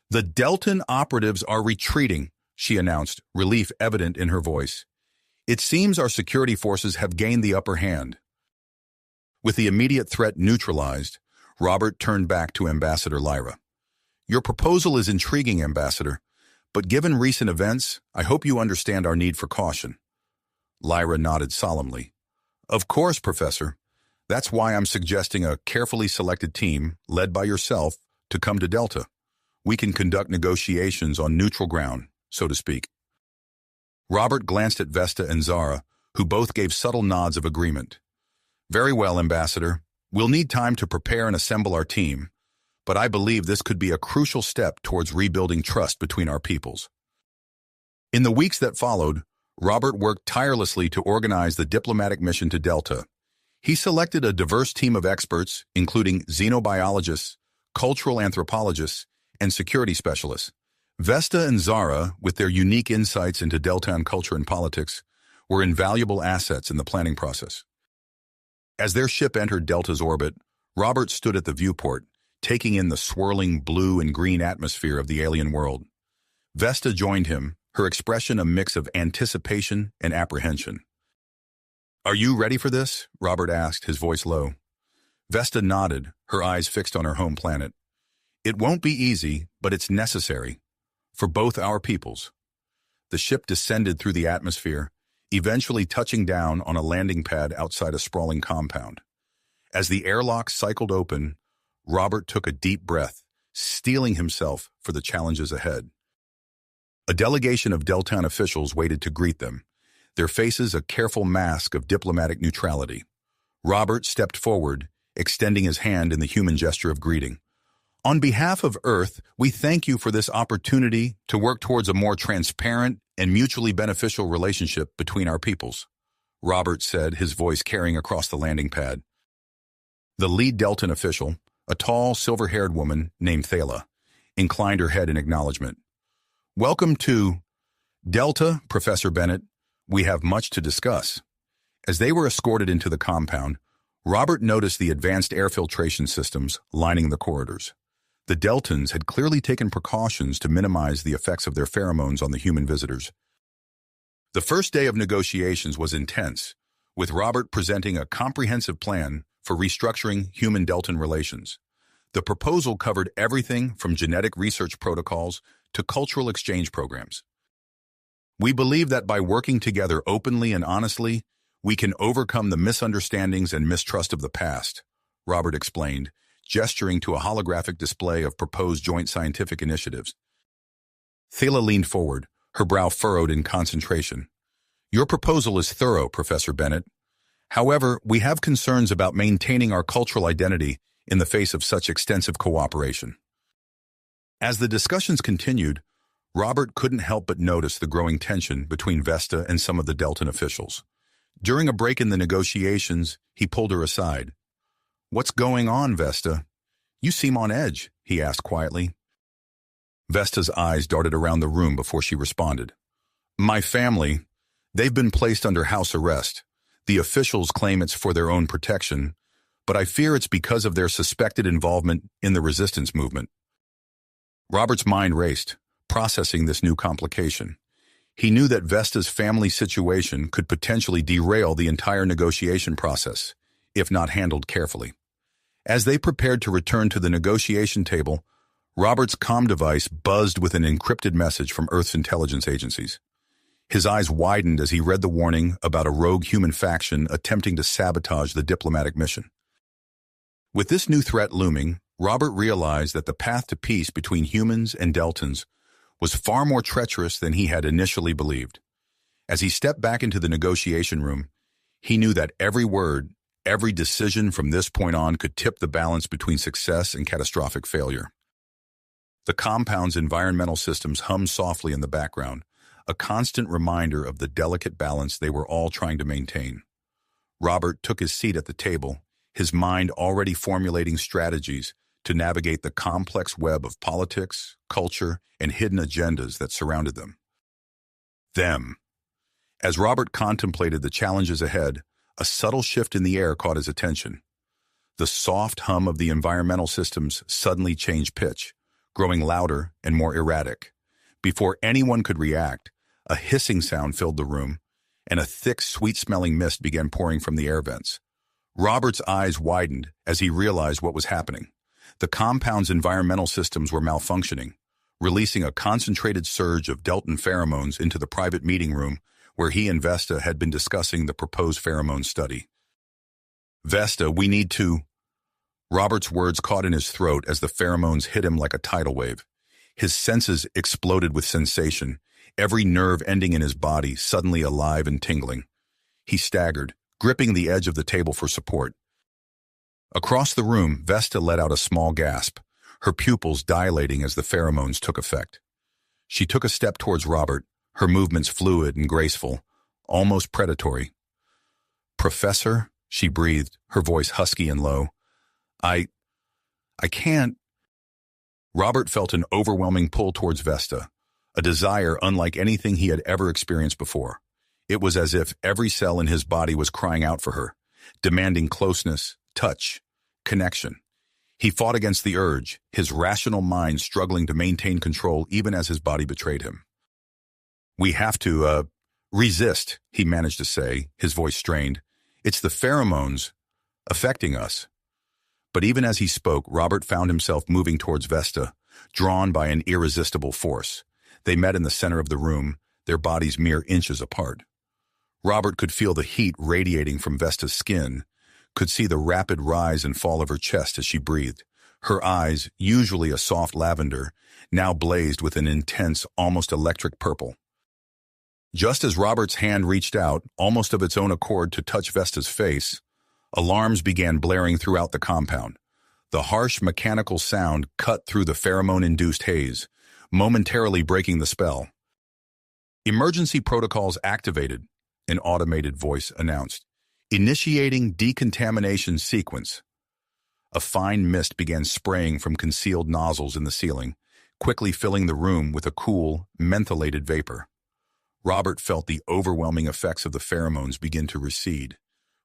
"The Deltan operatives are retreating," she announced, relief evident in her voice. "It seems our security forces have gained the upper hand." With the immediate threat neutralized, Robert turned back to Ambassador Lyra. "Your proposal is intriguing, Ambassador, but given recent events, I hope you understand our need for caution." Lyra nodded solemnly. "Of course, Professor. That's why I'm suggesting a carefully selected team, led by yourself, to come to Delta. We can conduct negotiations on neutral ground, so to speak." Robert glanced at Vesta and Zara, who both gave subtle nods of agreement. "Very well, Ambassador. We'll need time to prepare and assemble our team, but I believe this could be a crucial step towards rebuilding trust between our peoples." In the weeks that followed, Robert worked tirelessly to organize the diplomatic mission to Delta. He selected a diverse team of experts, including xenobiologists, cultural anthropologists, and security specialists. Vesta and Zara, with their unique insights into Deltan culture and politics, were invaluable assets in the planning process. As their ship entered Delta's orbit, Robert stood at the viewport, taking in the swirling blue and green atmosphere of the alien world. Vesta joined him, her expression a mix of anticipation and apprehension. "Are you ready for this?" Robert asked, his voice low. Vesta nodded, her eyes fixed on her home planet. "It won't be easy, but it's necessary. For both our peoples." The ship descended through the atmosphere, eventually touching down on a landing pad outside a sprawling compound. As the airlock cycled open, Robert took a deep breath, steeling himself for the challenges ahead. A delegation of Deltan officials waited to greet them, their faces a careful mask of diplomatic neutrality. Robert stepped forward, extending his hand in the human gesture of greeting. "On behalf of Earth, we thank you for this opportunity to work towards a more transparent and mutually beneficial relationship between our peoples," Robert said, his voice carrying across the landing pad. The lead Deltan official, a tall, silver-haired woman named Thala, inclined her head in acknowledgement. "Welcome to Delta, Professor Bennett. We have much to discuss." As they were escorted into the compound, Robert noticed the advanced air filtration systems lining the corridors. The Deltans had clearly taken precautions to minimize the effects of their pheromones on the human visitors. The first day of negotiations was intense, with Robert presenting a comprehensive plan for restructuring human-Deltan relations. The proposal covered everything from genetic research protocols to cultural exchange programs. We believe that by working together openly and honestly, we can overcome the misunderstandings and mistrust of the past, Robert explained, gesturing to a holographic display of proposed joint scientific initiatives. Thela leaned forward, her brow furrowed in concentration. Your proposal is thorough, Professor Bennett. However, we have concerns about maintaining our cultural identity in the face of such extensive cooperation. As the discussions continued, Robert couldn't help but notice the growing tension between Vesta and some of the Deltan officials. During a break in the negotiations, he pulled her aside. "What's going on, Vesta? You seem on edge," he asked quietly. Vesta's eyes darted around the room before she responded. "My family, they've been placed under house arrest. The officials claim it's for their own protection, but I fear it's because of their suspected involvement in the resistance movement." Robert's mind raced, processing this new complication. He knew that Vesta's family situation could potentially derail the entire negotiation process, if not handled carefully. As they prepared to return to the negotiation table, Robert's comm device buzzed with an encrypted message from Earth's intelligence agencies. His eyes widened as he read the warning about a rogue human faction attempting to sabotage the diplomatic mission. With this new threat looming, Robert realized that the path to peace between humans and Deltans was far more treacherous than he had initially believed. As he stepped back into the negotiation room, he knew that every word, every decision from this point on could tip the balance between success and catastrophic failure. The compound's environmental systems hummed softly in the background, a constant reminder of the delicate balance they were all trying to maintain. Robert took his seat at the table, his mind already formulating strategies to navigate the complex web of politics, culture, and hidden agendas that surrounded them. As Robert contemplated the challenges ahead, a subtle shift in the air caught his attention. The soft hum of the environmental systems suddenly changed pitch, growing louder and more erratic. Before anyone could react, a hissing sound filled the room, and a thick, sweet-smelling mist began pouring from the air vents. Robert's eyes widened as he realized what was happening. The compound's environmental systems were malfunctioning, releasing a concentrated surge of Deltan pheromones into the private meeting room where he and Vesta had been discussing the proposed pheromone study. "Vesta, we need to—" Robert's words caught in his throat as the pheromones hit him like a tidal wave. His senses exploded with sensation, every nerve ending in his body suddenly alive and tingling. He staggered, gripping the edge of the table for support. Across the room, Vesta let out a small gasp, her pupils dilating as the pheromones took effect. She took a step towards Robert, her movements fluid and graceful, almost predatory. "Professor," she breathed, her voice husky and low. I can't." Robert felt an overwhelming pull towards Vesta, a desire unlike anything he had ever experienced before. It was as if every cell in his body was crying out for her, demanding closeness, touch, connection. He fought against the urge, his rational mind struggling to maintain control even as his body betrayed him. "We have to, resist," he managed to say, his voice strained. "It's the pheromones affecting us." But even as he spoke, Robert found himself moving towards Vesta, drawn by an irresistible force. They met in the center of the room, their bodies mere inches apart. Robert could feel the heat radiating from Vesta's skin, could see the rapid rise and fall of her chest as she breathed. Her eyes, usually a soft lavender, now blazed with an intense, almost electric purple. Just as Robert's hand reached out, almost of its own accord, to touch Vesta's face, alarms began blaring throughout the compound. The harsh mechanical sound cut through the pheromone-induced haze, momentarily breaking the spell. "Emergency protocols activated," an automated voice announced. "Initiating decontamination sequence." A fine mist began spraying from concealed nozzles in the ceiling, quickly filling the room with a cool, mentholated vapor. Robert felt the overwhelming effects of the pheromones begin to recede,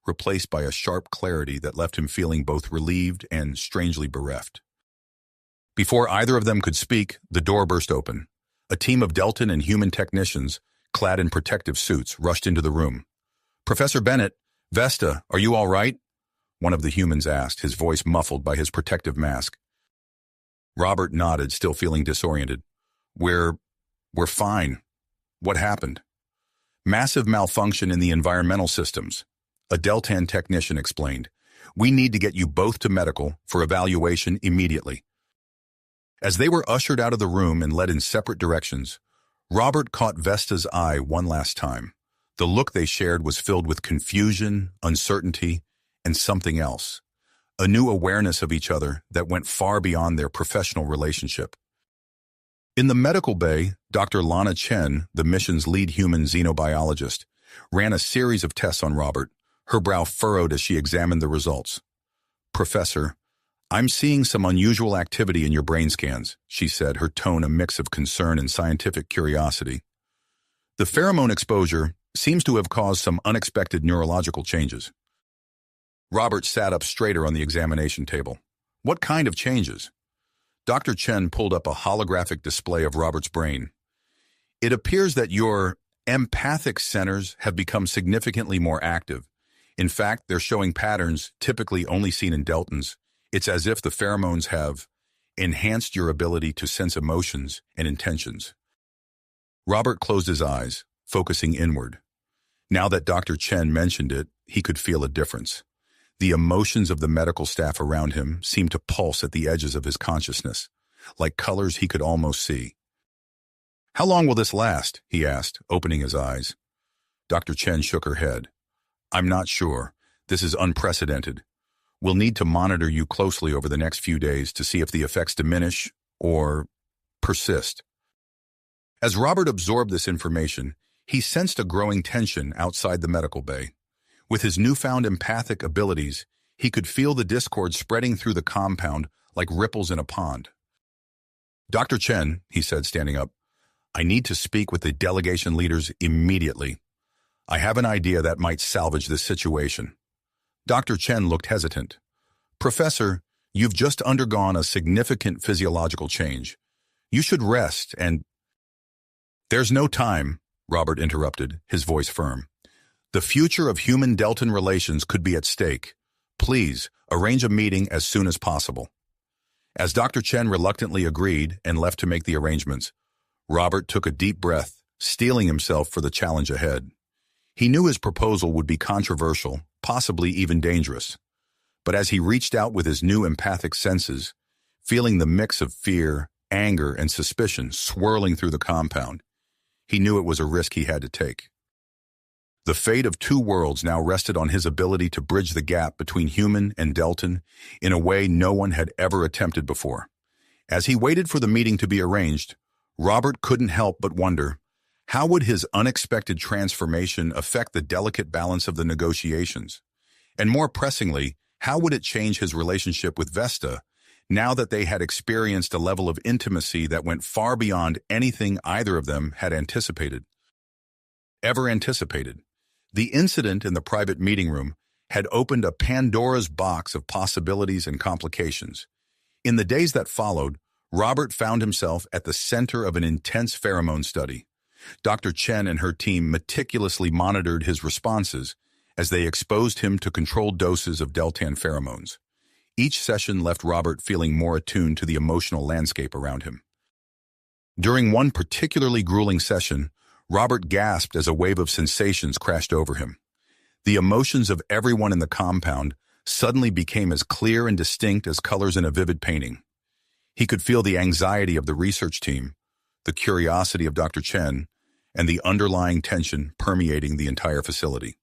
replaced by a sharp clarity that left him feeling both relieved and strangely bereft. Before either of them could speak, the door burst open. A team of Deltan and human technicians, clad in protective suits, rushed into the room. "Professor Bennett, Vesta, are you all right?" one of the humans asked, his voice muffled by his protective mask. Robert nodded, still feeling disoriented. We're fine. What happened? Massive malfunction in the environmental systems. A Deltan technician explained. We need to get you both to medical for evaluation immediately. As they were ushered out of the room and led in separate directions, Robert caught Vesta's eye one last time. The look they shared was filled with confusion, uncertainty, and something else. A new awareness of each other that went far beyond their professional relationship. In the medical bay, Dr. Lana Chen, the mission's lead human xenobiologist, ran a series of tests on Robert, her brow furrowed as she examined the results. Professor, I'm seeing some unusual activity in your brain scans, she said, her tone a mix of concern and scientific curiosity. The pheromone exposure seems to have caused some unexpected neurological changes. Robert sat up straighter on the examination table. What kind of changes? Dr. Chen pulled up a holographic display of Robert's brain. It appears that your empathic centers have become significantly more active. In fact, they're showing patterns typically only seen in Deltans. It's as if the pheromones have enhanced your ability to sense emotions and intentions. Robert closed his eyes, focusing inward. Now that Dr. Chen mentioned it, he could feel a difference. The emotions of the medical staff around him seemed to pulse at the edges of his consciousness, like colors he could almost see. How long will this last? He asked, opening his eyes. Dr. Chen shook her head. I'm not sure. This is unprecedented. We'll need to monitor you closely over the next few days to see if the effects diminish or persist. As Robert absorbed this information, he sensed a growing tension outside the medical bay. With his newfound empathic abilities, he could feel the discord spreading through the compound like ripples in a pond. Dr. Chen, he said, standing up, I need to speak with the delegation leaders immediately. I have an idea that might salvage this situation. Dr. Chen looked hesitant. Professor, you've just undergone a significant physiological change. You should rest and... There's no time, Robert interrupted, his voice firm. The future of human-Deltan relations could be at stake. Please, arrange a meeting as soon as possible. As Dr. Chen reluctantly agreed and left to make the arrangements, Robert took a deep breath, steeling himself for the challenge ahead. He knew his proposal would be controversial, possibly even dangerous. But as he reached out with his new empathic senses, feeling the mix of fear, anger, and suspicion swirling through the compound, he knew it was a risk he had to take. The fate of two worlds now rested on his ability to bridge the gap between human and Deltan in a way no one had ever attempted before. As he waited for the meeting to be arranged, Robert couldn't help but wonder, how would his unexpected transformation affect the delicate balance of the negotiations? And more pressingly, how would it change his relationship with Vesta, now that they had experienced a level of intimacy that went far beyond anything either of them had ever anticipated? The incident in the private meeting room had opened a Pandora's box of possibilities and complications. In the days that followed, Robert found himself at the center of an intense pheromone study. Dr. Chen and her team meticulously monitored his responses as they exposed him to controlled doses of Deltan pheromones. Each session left Robert feeling more attuned to the emotional landscape around him. During one particularly grueling session, Robert gasped as a wave of sensations crashed over him. The emotions of everyone in the compound suddenly became as clear and distinct as colors in a vivid painting. He could feel the anxiety of the research team, the curiosity of Dr. Chen, and the underlying tension permeating the entire facility.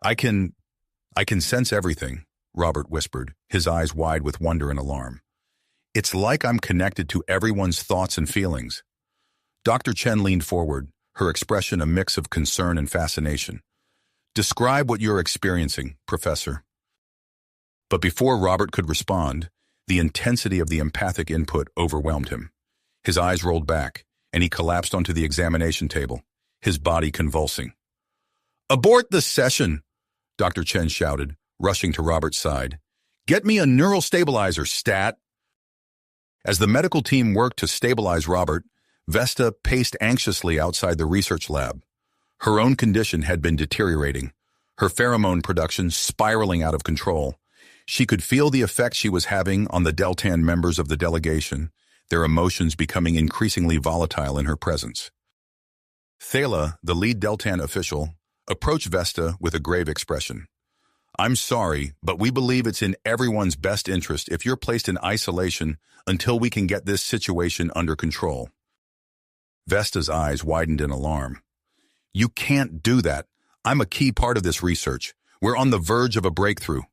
I can sense everything, Robert whispered, his eyes wide with wonder and alarm. It's like I'm connected to everyone's thoughts and feelings. Dr. Chen leaned forward, her expression a mix of concern and fascination. Describe what you're experiencing, Professor. But before Robert could respond, the intensity of the empathic input overwhelmed him. His eyes rolled back, and he collapsed onto the examination table, his body convulsing. Abort the session, Dr. Chen shouted, rushing to Robert's side. Get me a neural stabilizer, stat. As the medical team worked to stabilize Robert, Vesta paced anxiously outside the research lab. Her own condition had been deteriorating, her pheromone production spiraling out of control. She could feel the effect she was having on the Deltan members of the delegation, their emotions becoming increasingly volatile in her presence. Thala, the lead Deltan official, approached Vesta with a grave expression. I'm sorry, but we believe it's in everyone's best interest if you're placed in isolation until we can get this situation under control. Vesta's eyes widened in alarm. You can't do that. I'm a key part of this research. We're on the verge of a breakthrough.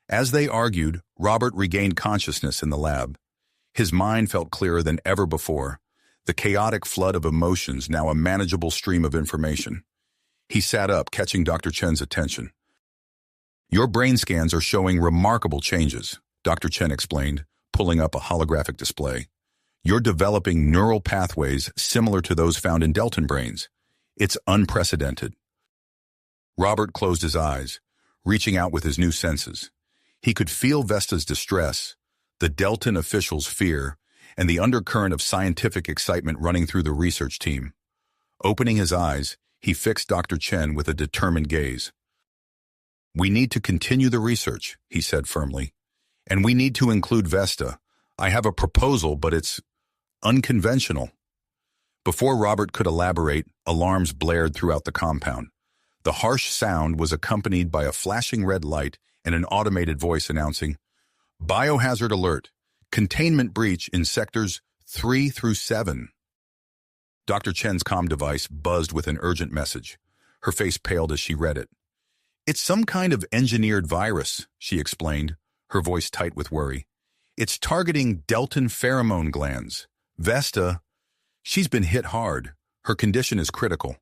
As they argued, Robert regained consciousness in the lab. His mind felt clearer than ever before, the chaotic flood of emotions now a manageable stream of information. He sat up, catching Dr. Chen's attention. Your brain scans are showing remarkable changes, Dr. Chen explained, pulling up a holographic display. You're developing neural pathways similar to those found in Deltan brains. It's unprecedented. Robert closed his eyes, reaching out with his new senses. He could feel Vesta's distress, the Deltan official's fear, and the undercurrent of scientific excitement running through the research team. Opening his eyes, he fixed Dr. Chen with a determined gaze. We need to continue the research, he said firmly. And we need to include Vesta. I have a proposal, but it's unconventional. Before Robert could elaborate, alarms blared throughout the compound. The harsh sound was accompanied by a flashing red light and an automated voice announcing, Biohazard alert, containment breach in sectors 3 through 7. Dr. Chen's comm device buzzed with an urgent message. Her face paled as she read it. It's some kind of engineered virus, she explained, her voice tight with worry. It's targeting Deltan pheromone glands. Vesta, she's been hit hard. Her condition is critical.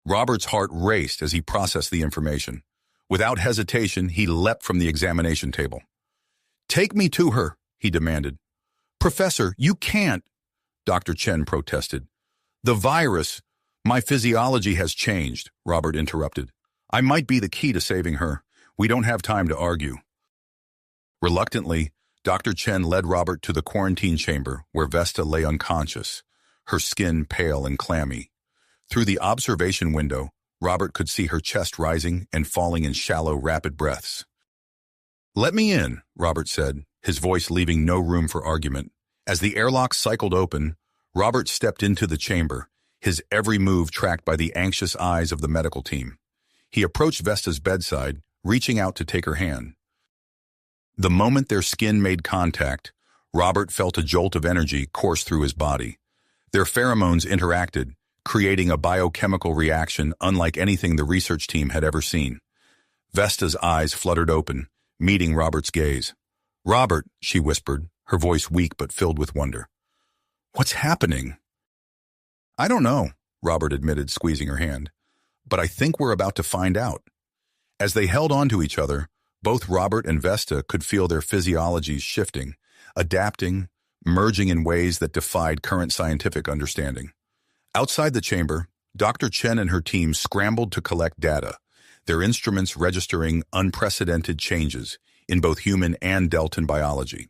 Robert's heart raced as he processed the information. Without hesitation, he leapt from the examination table. Take me to her, he demanded. Professor, you can't, Dr. Chen protested. The virus, my physiology has changed, Robert interrupted. I might be the key to saving her. We don't have time to argue. Reluctantly, Dr. Chen led Robert to the quarantine chamber where Vesta lay unconscious, her skin pale and clammy. Through the observation window, Robert could see her chest rising and falling in shallow, rapid breaths. Let me in, Robert said, his voice leaving no room for argument. As the airlock cycled open, Robert stepped into the chamber, his every move tracked by the anxious eyes of the medical team. He approached Vesta's bedside, reaching out to take her hand. The moment their skin made contact, Robert felt a jolt of energy course through his body. Their pheromones interacted, creating a biochemical reaction unlike anything the research team had ever seen. Vesta's eyes fluttered open, meeting Robert's gaze. Robert, she whispered, her voice weak but filled with wonder. What's happening? I don't know, Robert admitted, squeezing her hand. But I think we're about to find out. As they held on to each other, both Robert and Vesta could feel their physiologies shifting, adapting, merging in ways that defied current scientific understanding. Outside the chamber, Dr. Chen and her team scrambled to collect data, their instruments registering unprecedented changes in both human and Deltan biology.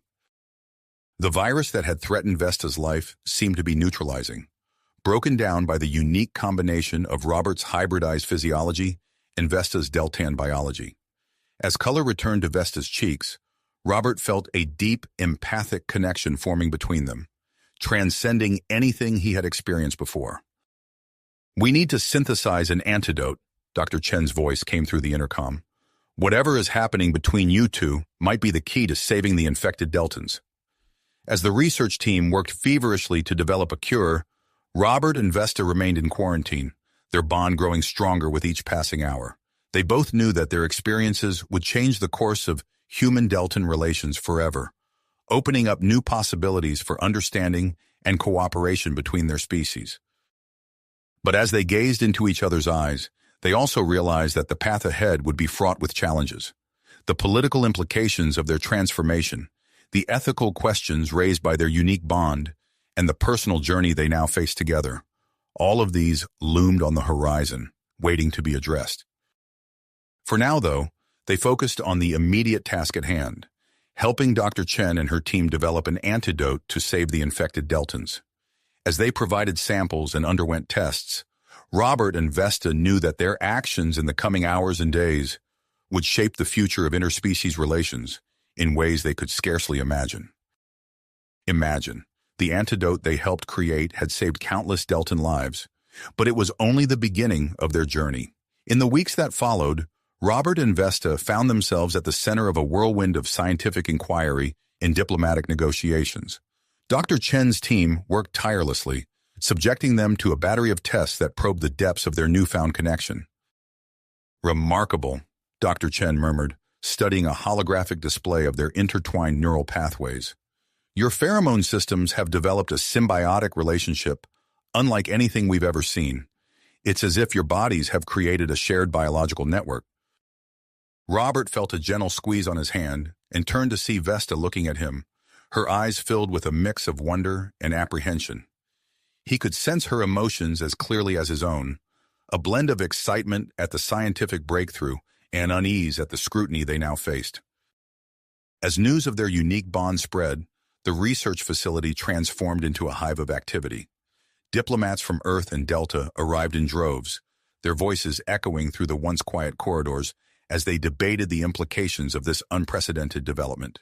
The virus that had threatened Vesta's life seemed to be neutralizing, broken down by the unique combination of Robert's hybridized physiology and Vesta's Deltan biology. As color returned to Vesta's cheeks, Robert felt a deep, empathic connection forming between them, transcending anything he had experienced before. We need to synthesize an antidote, Dr. Chen's voice came through the intercom. Whatever is happening between you two might be the key to saving the infected Deltans. As the research team worked feverishly to develop a cure, Robert and Vesta remained in quarantine, their bond growing stronger with each passing hour. They both knew that their experiences would change the course of human-Deltan relations forever, opening up new possibilities for understanding and cooperation between their species. But as they gazed into each other's eyes, they also realized that the path ahead would be fraught with challenges. The political implications of their transformation, the ethical questions raised by their unique bond, and the personal journey they now face together. All of these loomed on the horizon, waiting to be addressed. For now, though, they focused on the immediate task at hand, helping Dr. Chen and her team develop an antidote to save the infected Deltans. As they provided samples and underwent tests, Robert and Vesta knew that their actions in the coming hours and days would shape the future of interspecies relations in ways they could scarcely imagine. Imagine, the antidote they helped create had saved countless Deltan lives, but it was only the beginning of their journey. In the weeks that followed, Robert and Vesta found themselves at the center of a whirlwind of scientific inquiry and diplomatic negotiations. Dr. Chen's team worked tirelessly, subjecting them to a battery of tests that probed the depths of their newfound connection. "Remarkable," Dr. Chen murmured, studying a holographic display of their intertwined neural pathways. "Your pheromone systems have developed a symbiotic relationship unlike anything we've ever seen. It's as if your bodies have created a shared biological network." Robert felt a gentle squeeze on his hand and turned to see Vesta looking at him, her eyes filled with a mix of wonder and apprehension. He could sense her emotions as clearly as his own, a blend of excitement at the scientific breakthrough and unease at the scrutiny they now faced. As news of their unique bond spread, the research facility transformed into a hive of activity. Diplomats from Earth and Delta arrived in droves, their voices echoing through the once quiet corridors as they debated the implications of this unprecedented development.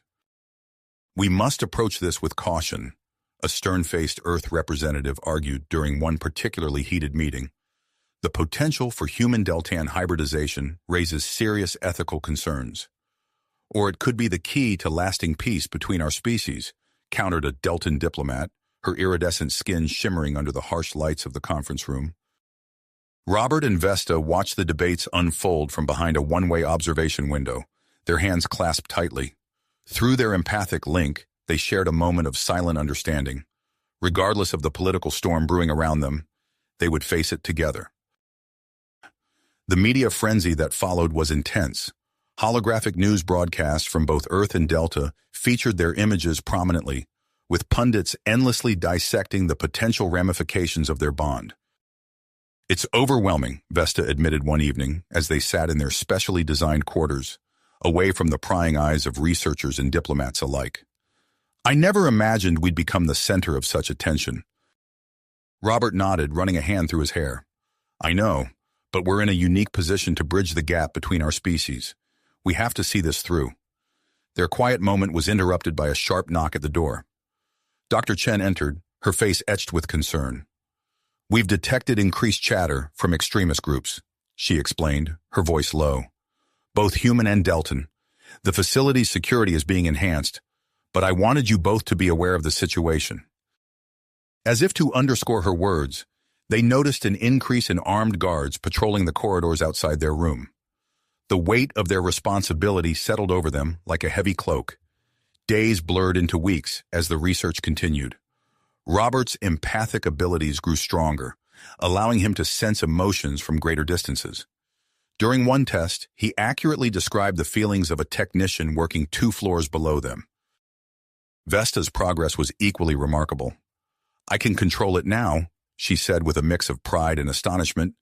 "We must approach this with caution," a stern-faced Earth representative argued during one particularly heated meeting. "The potential for human Deltan hybridization raises serious ethical concerns. Or it could be the key to lasting peace between our species," countered a Deltan diplomat, her iridescent skin shimmering under the harsh lights of the conference room. Robert and Vesta watched the debates unfold from behind a one-way observation window, their hands clasped tightly. Through their empathic link, they shared a moment of silent understanding. Regardless of the political storm brewing around them, they would face it together. The media frenzy that followed was intense. Holographic news broadcasts from both Earth and Delta featured their images prominently, with pundits endlessly dissecting the potential ramifications of their bond. "It's overwhelming," Vesta admitted one evening as they sat in their specially designed quarters, away from the prying eyes of researchers and diplomats alike. "I never imagined we'd become the center of such attention." Robert nodded, running a hand through his hair. "I know, but we're in a unique position to bridge the gap between our species. We have to see this through." Their quiet moment was interrupted by a sharp knock at the door. Dr. Chen entered, her face etched with concern. "We've detected increased chatter from extremist groups," she explained, her voice low. "Both human and Deltan. The facility's security is being enhanced, but I wanted you both to be aware of the situation." As if to underscore her words, they noticed an increase in armed guards patrolling the corridors outside their room. The weight of their responsibility settled over them like a heavy cloak. Days blurred into weeks as the research continued. Robert's empathic abilities grew stronger, allowing him to sense emotions from greater distances. During one test, he accurately described the feelings of a technician working 2 floors below them. Vesta's progress was equally remarkable. "I can control it now," she said with a mix of pride and astonishment,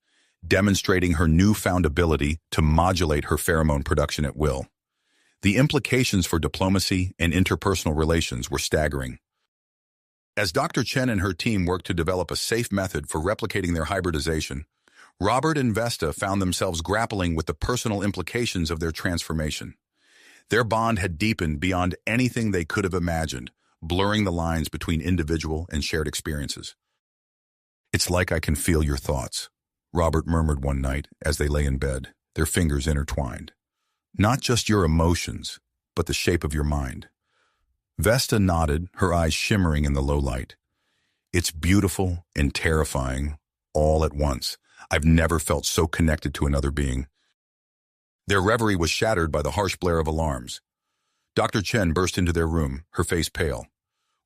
demonstrating her newfound ability to modulate her pheromone production at will. The implications for diplomacy and interpersonal relations were staggering. As Dr. Chen and her team worked to develop a safe method for replicating their hybridization, Robert and Vesta found themselves grappling with the personal implications of their transformation. Their bond had deepened beyond anything they could have imagined, blurring the lines between individual and shared experiences. "It's like I can feel your thoughts," Robert murmured one night as they lay in bed, their fingers intertwined. "Not just your emotions, but the shape of your mind." Vesta nodded, her eyes shimmering in the low light. "It's beautiful and terrifying, all at once. I've never felt so connected to another being." Their reverie was shattered by the harsh blare of alarms. Dr. Chen burst into their room, her face pale.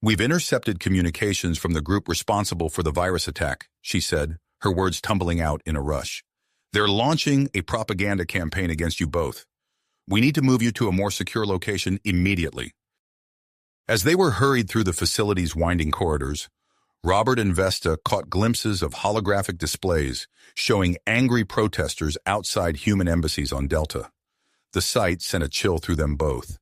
"We've intercepted communications from the group responsible for the virus attack," she said, her words tumbling out in a rush. "They're launching a propaganda campaign against you both. We need to move you to a more secure location immediately." As they were hurried through the facility's winding corridors, Robert and Vesta caught glimpses of holographic displays showing angry protesters outside human embassies on Delta. The sight sent a chill through them both.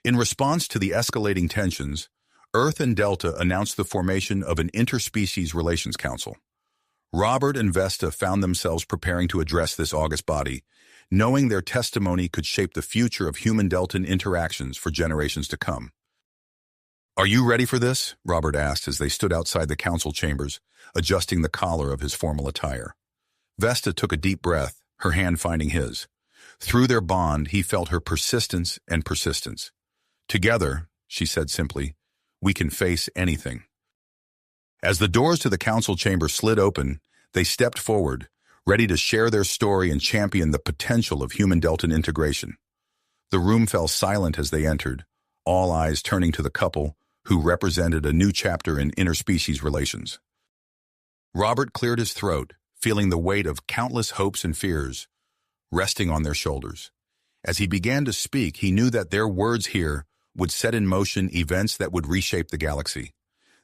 In response to the escalating tensions, Earth and Delta announced the formation of an interspecies relations council. Robert and Vesta found themselves preparing to address this august body, knowing their testimony could shape the future of human-Deltan interactions for generations to come. "Are you ready for this?" Robert asked as they stood outside the council chambers, adjusting the collar of his formal attire. Vesta took a deep breath, her hand finding his. Through their bond, he felt her persistence and persistence. "Together," she said simply, "we can face anything." As the doors to the council chamber slid open, they stepped forward, ready to share their story and champion the potential of human-Deltan integration. The room fell silent as they entered, all eyes turning to the couple who represented a new chapter in interspecies relations. Robert cleared his throat, feeling the weight of countless hopes and fears resting on their shoulders. As he began to speak, he knew that their words here would set in motion events that would reshape the galaxy.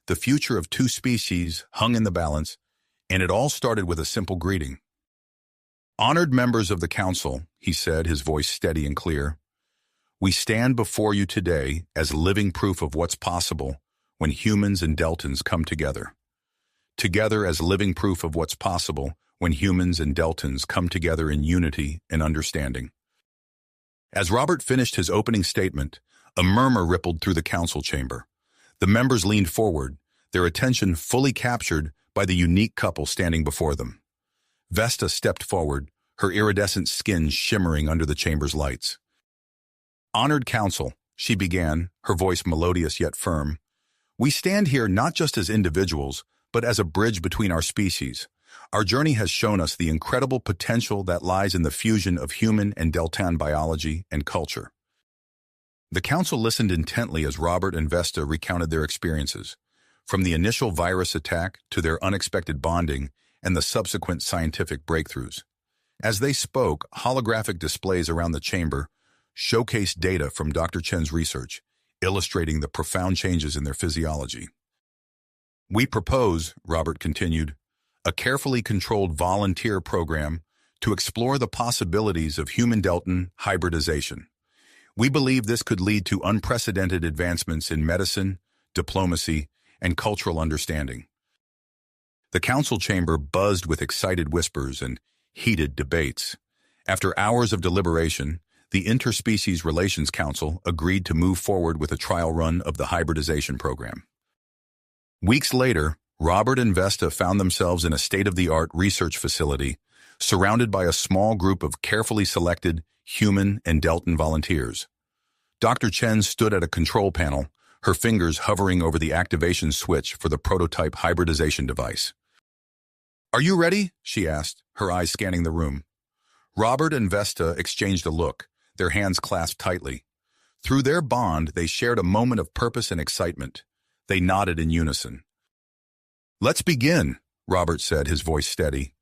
The future of two species hung in the balance, and it all started with a simple greeting. "Honored members of the council," he said, his voice steady and clear, "we stand before you today as living proof of what's possible when humans and Deltans come together. Together as living proof of what's possible when humans and Deltans come together in unity and understanding." As Robert finished his opening statement, a murmur rippled through the council chamber. The members leaned forward, their attention fully captured by the unique couple standing before them. Vesta stepped forward, her iridescent skin shimmering under the chamber's lights. "Honored council," she began, her voice melodious yet firm, "we stand here not just as individuals, but as a bridge between our species. Our journey has shown us the incredible potential that lies in the fusion of human and Deltan biology and culture." The council listened intently as Robert and Vesta recounted their experiences, from the initial virus attack to their unexpected bonding and the subsequent scientific breakthroughs. As they spoke, holographic displays around the chamber showcased data from Dr. Chen's research, illustrating the profound changes in their physiology. "We propose," Robert continued, "a carefully controlled volunteer program to explore the possibilities of human-Deltan hybridization. We believe this could lead to unprecedented advancements in medicine, diplomacy, and cultural understanding." The council chamber buzzed with excited whispers and heated debates. After hours of deliberation, the Interspecies Relations Council agreed to move forward with a trial run of the hybridization program. Weeks later, Robert and Vesta found themselves in a state-of-the-art research facility, surrounded by a small group of carefully selected human and Deltan volunteers. Dr. Chen stood at a control panel, her fingers hovering over the activation switch for the prototype hybridization device. "Are you ready?" she asked, her eyes scanning the room. Robert and Vesta exchanged a look, their hands clasped tightly. Through their bond, they shared a moment of purpose and excitement. They nodded in unison. "Let's begin," Robert said, his voice steady.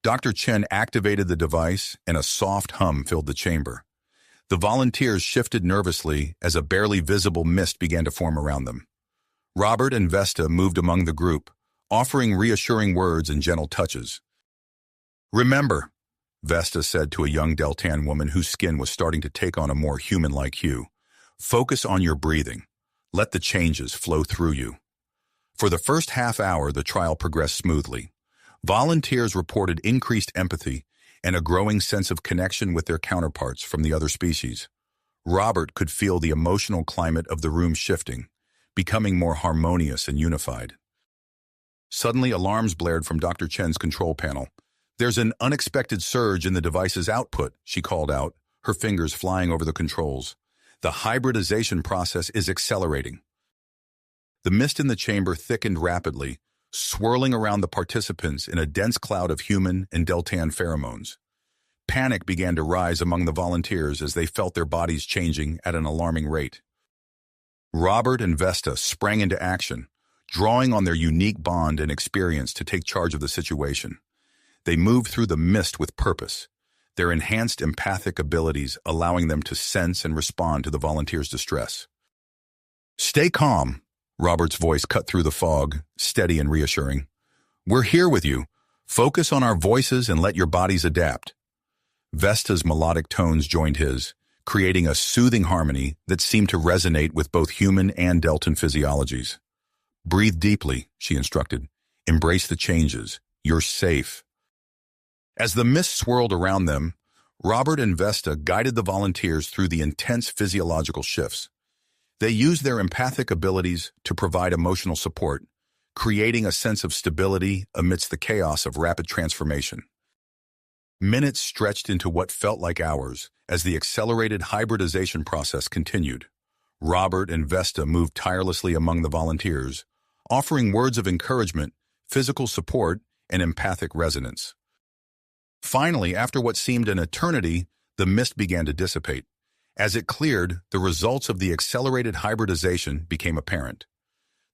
Dr. Chen activated the device, and a soft hum filled the chamber. The volunteers shifted nervously as a barely visible mist began to form around them. Robert and Vesta moved among the group, offering reassuring words and gentle touches. "Remember," Vesta said to a young Deltan woman whose skin was starting to take on a more human-like hue, "focus on your breathing. Let the changes flow through you." For the first half hour, the trial progressed smoothly. Volunteers reported increased empathy and a growing sense of connection with their counterparts from the other species. Robert could feel the emotional climate of the room shifting, becoming more harmonious and unified. Suddenly, alarms blared from Dr. Chen's control panel. "There's an unexpected surge in the device's output," she called out, her fingers flying over the controls. "The hybridization process is accelerating." The mist in the chamber thickened rapidly, swirling around the participants in a dense cloud of human and Deltan pheromones. Panic began to rise among the volunteers as they felt their bodies changing at an alarming rate. Robert and Vesta sprang into action, drawing on their unique bond and experience to take charge of the situation. They moved through the mist with purpose, their enhanced empathic abilities allowing them to sense and respond to the volunteers' distress. "Stay calm," Robert's voice cut through the fog, steady and reassuring. "We're here with you. Focus on our voices and let your bodies adapt." Vesta's melodic tones joined his, creating a soothing harmony that seemed to resonate with both human and Deltan physiologies. "Breathe deeply," she instructed. "Embrace the changes. You're safe. As the mist swirled around them, Robert and Vesta guided the volunteers through the intense physiological shifts. They used their empathic abilities to provide emotional support, creating a sense of stability amidst the chaos of rapid transformation. Minutes stretched into what felt like hours as the accelerated hybridization process continued. Robert and Vesta moved tirelessly among the volunteers, offering words of encouragement, physical support, and empathic resonance. Finally, after what seemed an eternity, the mist began to dissipate. As it cleared, the results of the accelerated hybridization became apparent.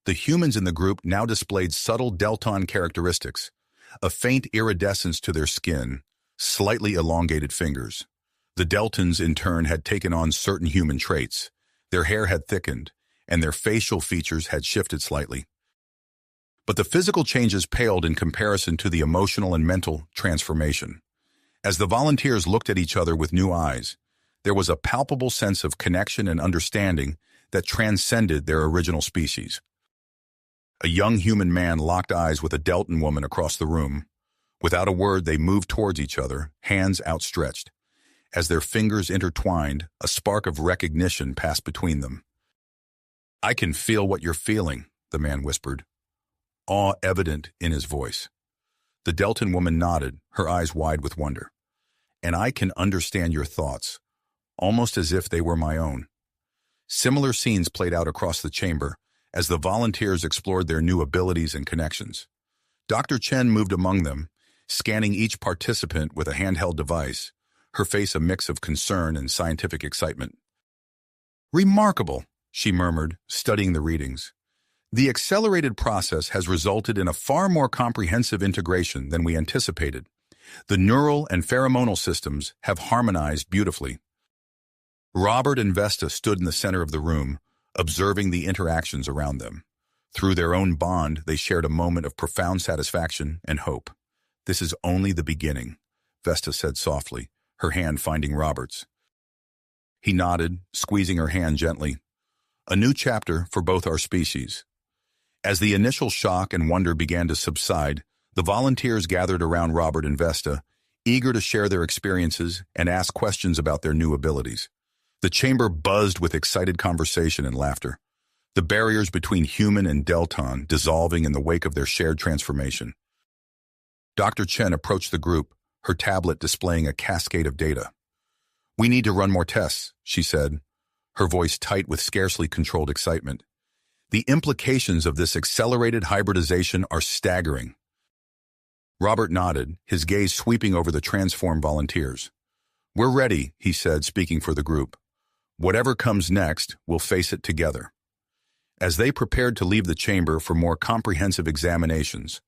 The humans in the group now displayed subtle Delton characteristics, a faint iridescence to their skin, slightly elongated fingers. The Deltons, in turn, had taken on certain human traits. Their hair had thickened, and their facial features had shifted slightly. But the physical changes paled in comparison to the emotional and mental transformation. As the volunteers looked at each other with new eyes, there was a palpable sense of connection and understanding that transcended their original species. A young human man locked eyes with a Delton woman across the room. Without a word, they moved towards each other, hands outstretched. As their fingers intertwined, a spark of recognition passed between them. "I can feel what you're feeling," the man whispered, awe evident in his voice. The Delton woman nodded, her eyes wide with wonder. "And I can understand your thoughts, almost as if they were my own." Similar scenes played out across the chamber as the volunteers explored their new abilities and connections. Dr. Chen moved among them, scanning each participant with a handheld device, her face a mix of concern and scientific excitement. "Remarkable," she murmured, studying the readings. "The accelerated process has resulted in a far more comprehensive integration than we anticipated. The neural and pheromonal systems have harmonized beautifully." Robert and Vesta stood in the center of the room, observing the interactions around them. Through their own bond, they shared a moment of profound satisfaction and hope. "This is only the beginning," Vesta said softly, her hand finding Robert's. He nodded, squeezing her hand gently. "A new chapter for both our species." As the initial shock and wonder began to subside, the volunteers gathered around Robert and Vesta, eager to share their experiences and ask questions about their new abilities. The chamber buzzed with excited conversation and laughter, the barriers between human and Delton dissolving in the wake of their shared transformation. Dr. Chen approached the group, her tablet displaying a cascade of data. "We need to run more tests," she said, her voice tight with scarcely controlled excitement. "The implications of this accelerated hybridization are staggering." Robert nodded, his gaze sweeping over the transformed volunteers. "We're ready," he said, speaking for the group. "Whatever comes next, we'll face it together." As they prepared to leave the chamber for more comprehensive examinations,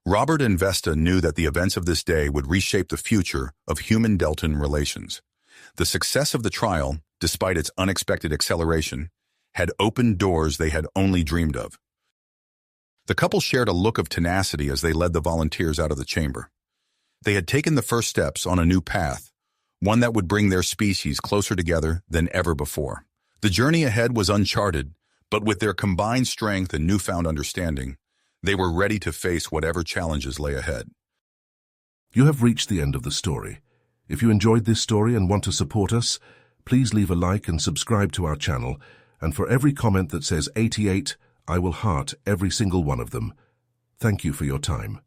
Robert and Vesta knew that the events of this day would reshape the future of human-Delton relations. The success of the trial, despite its unexpected acceleration, had opened doors they had only dreamed of. The couple shared a look of tenacity as they led the volunteers out of the chamber. They had taken the first steps on a new path, one that would bring their species closer together than ever before. The journey ahead was uncharted, but with their combined strength and newfound understanding, they were ready to face whatever challenges lay ahead. You have reached the end of the story. If you enjoyed this story and want to support us, please leave a like and subscribe to our channel, and for every comment that says 88, I will heart every single one of them. Thank you for your time.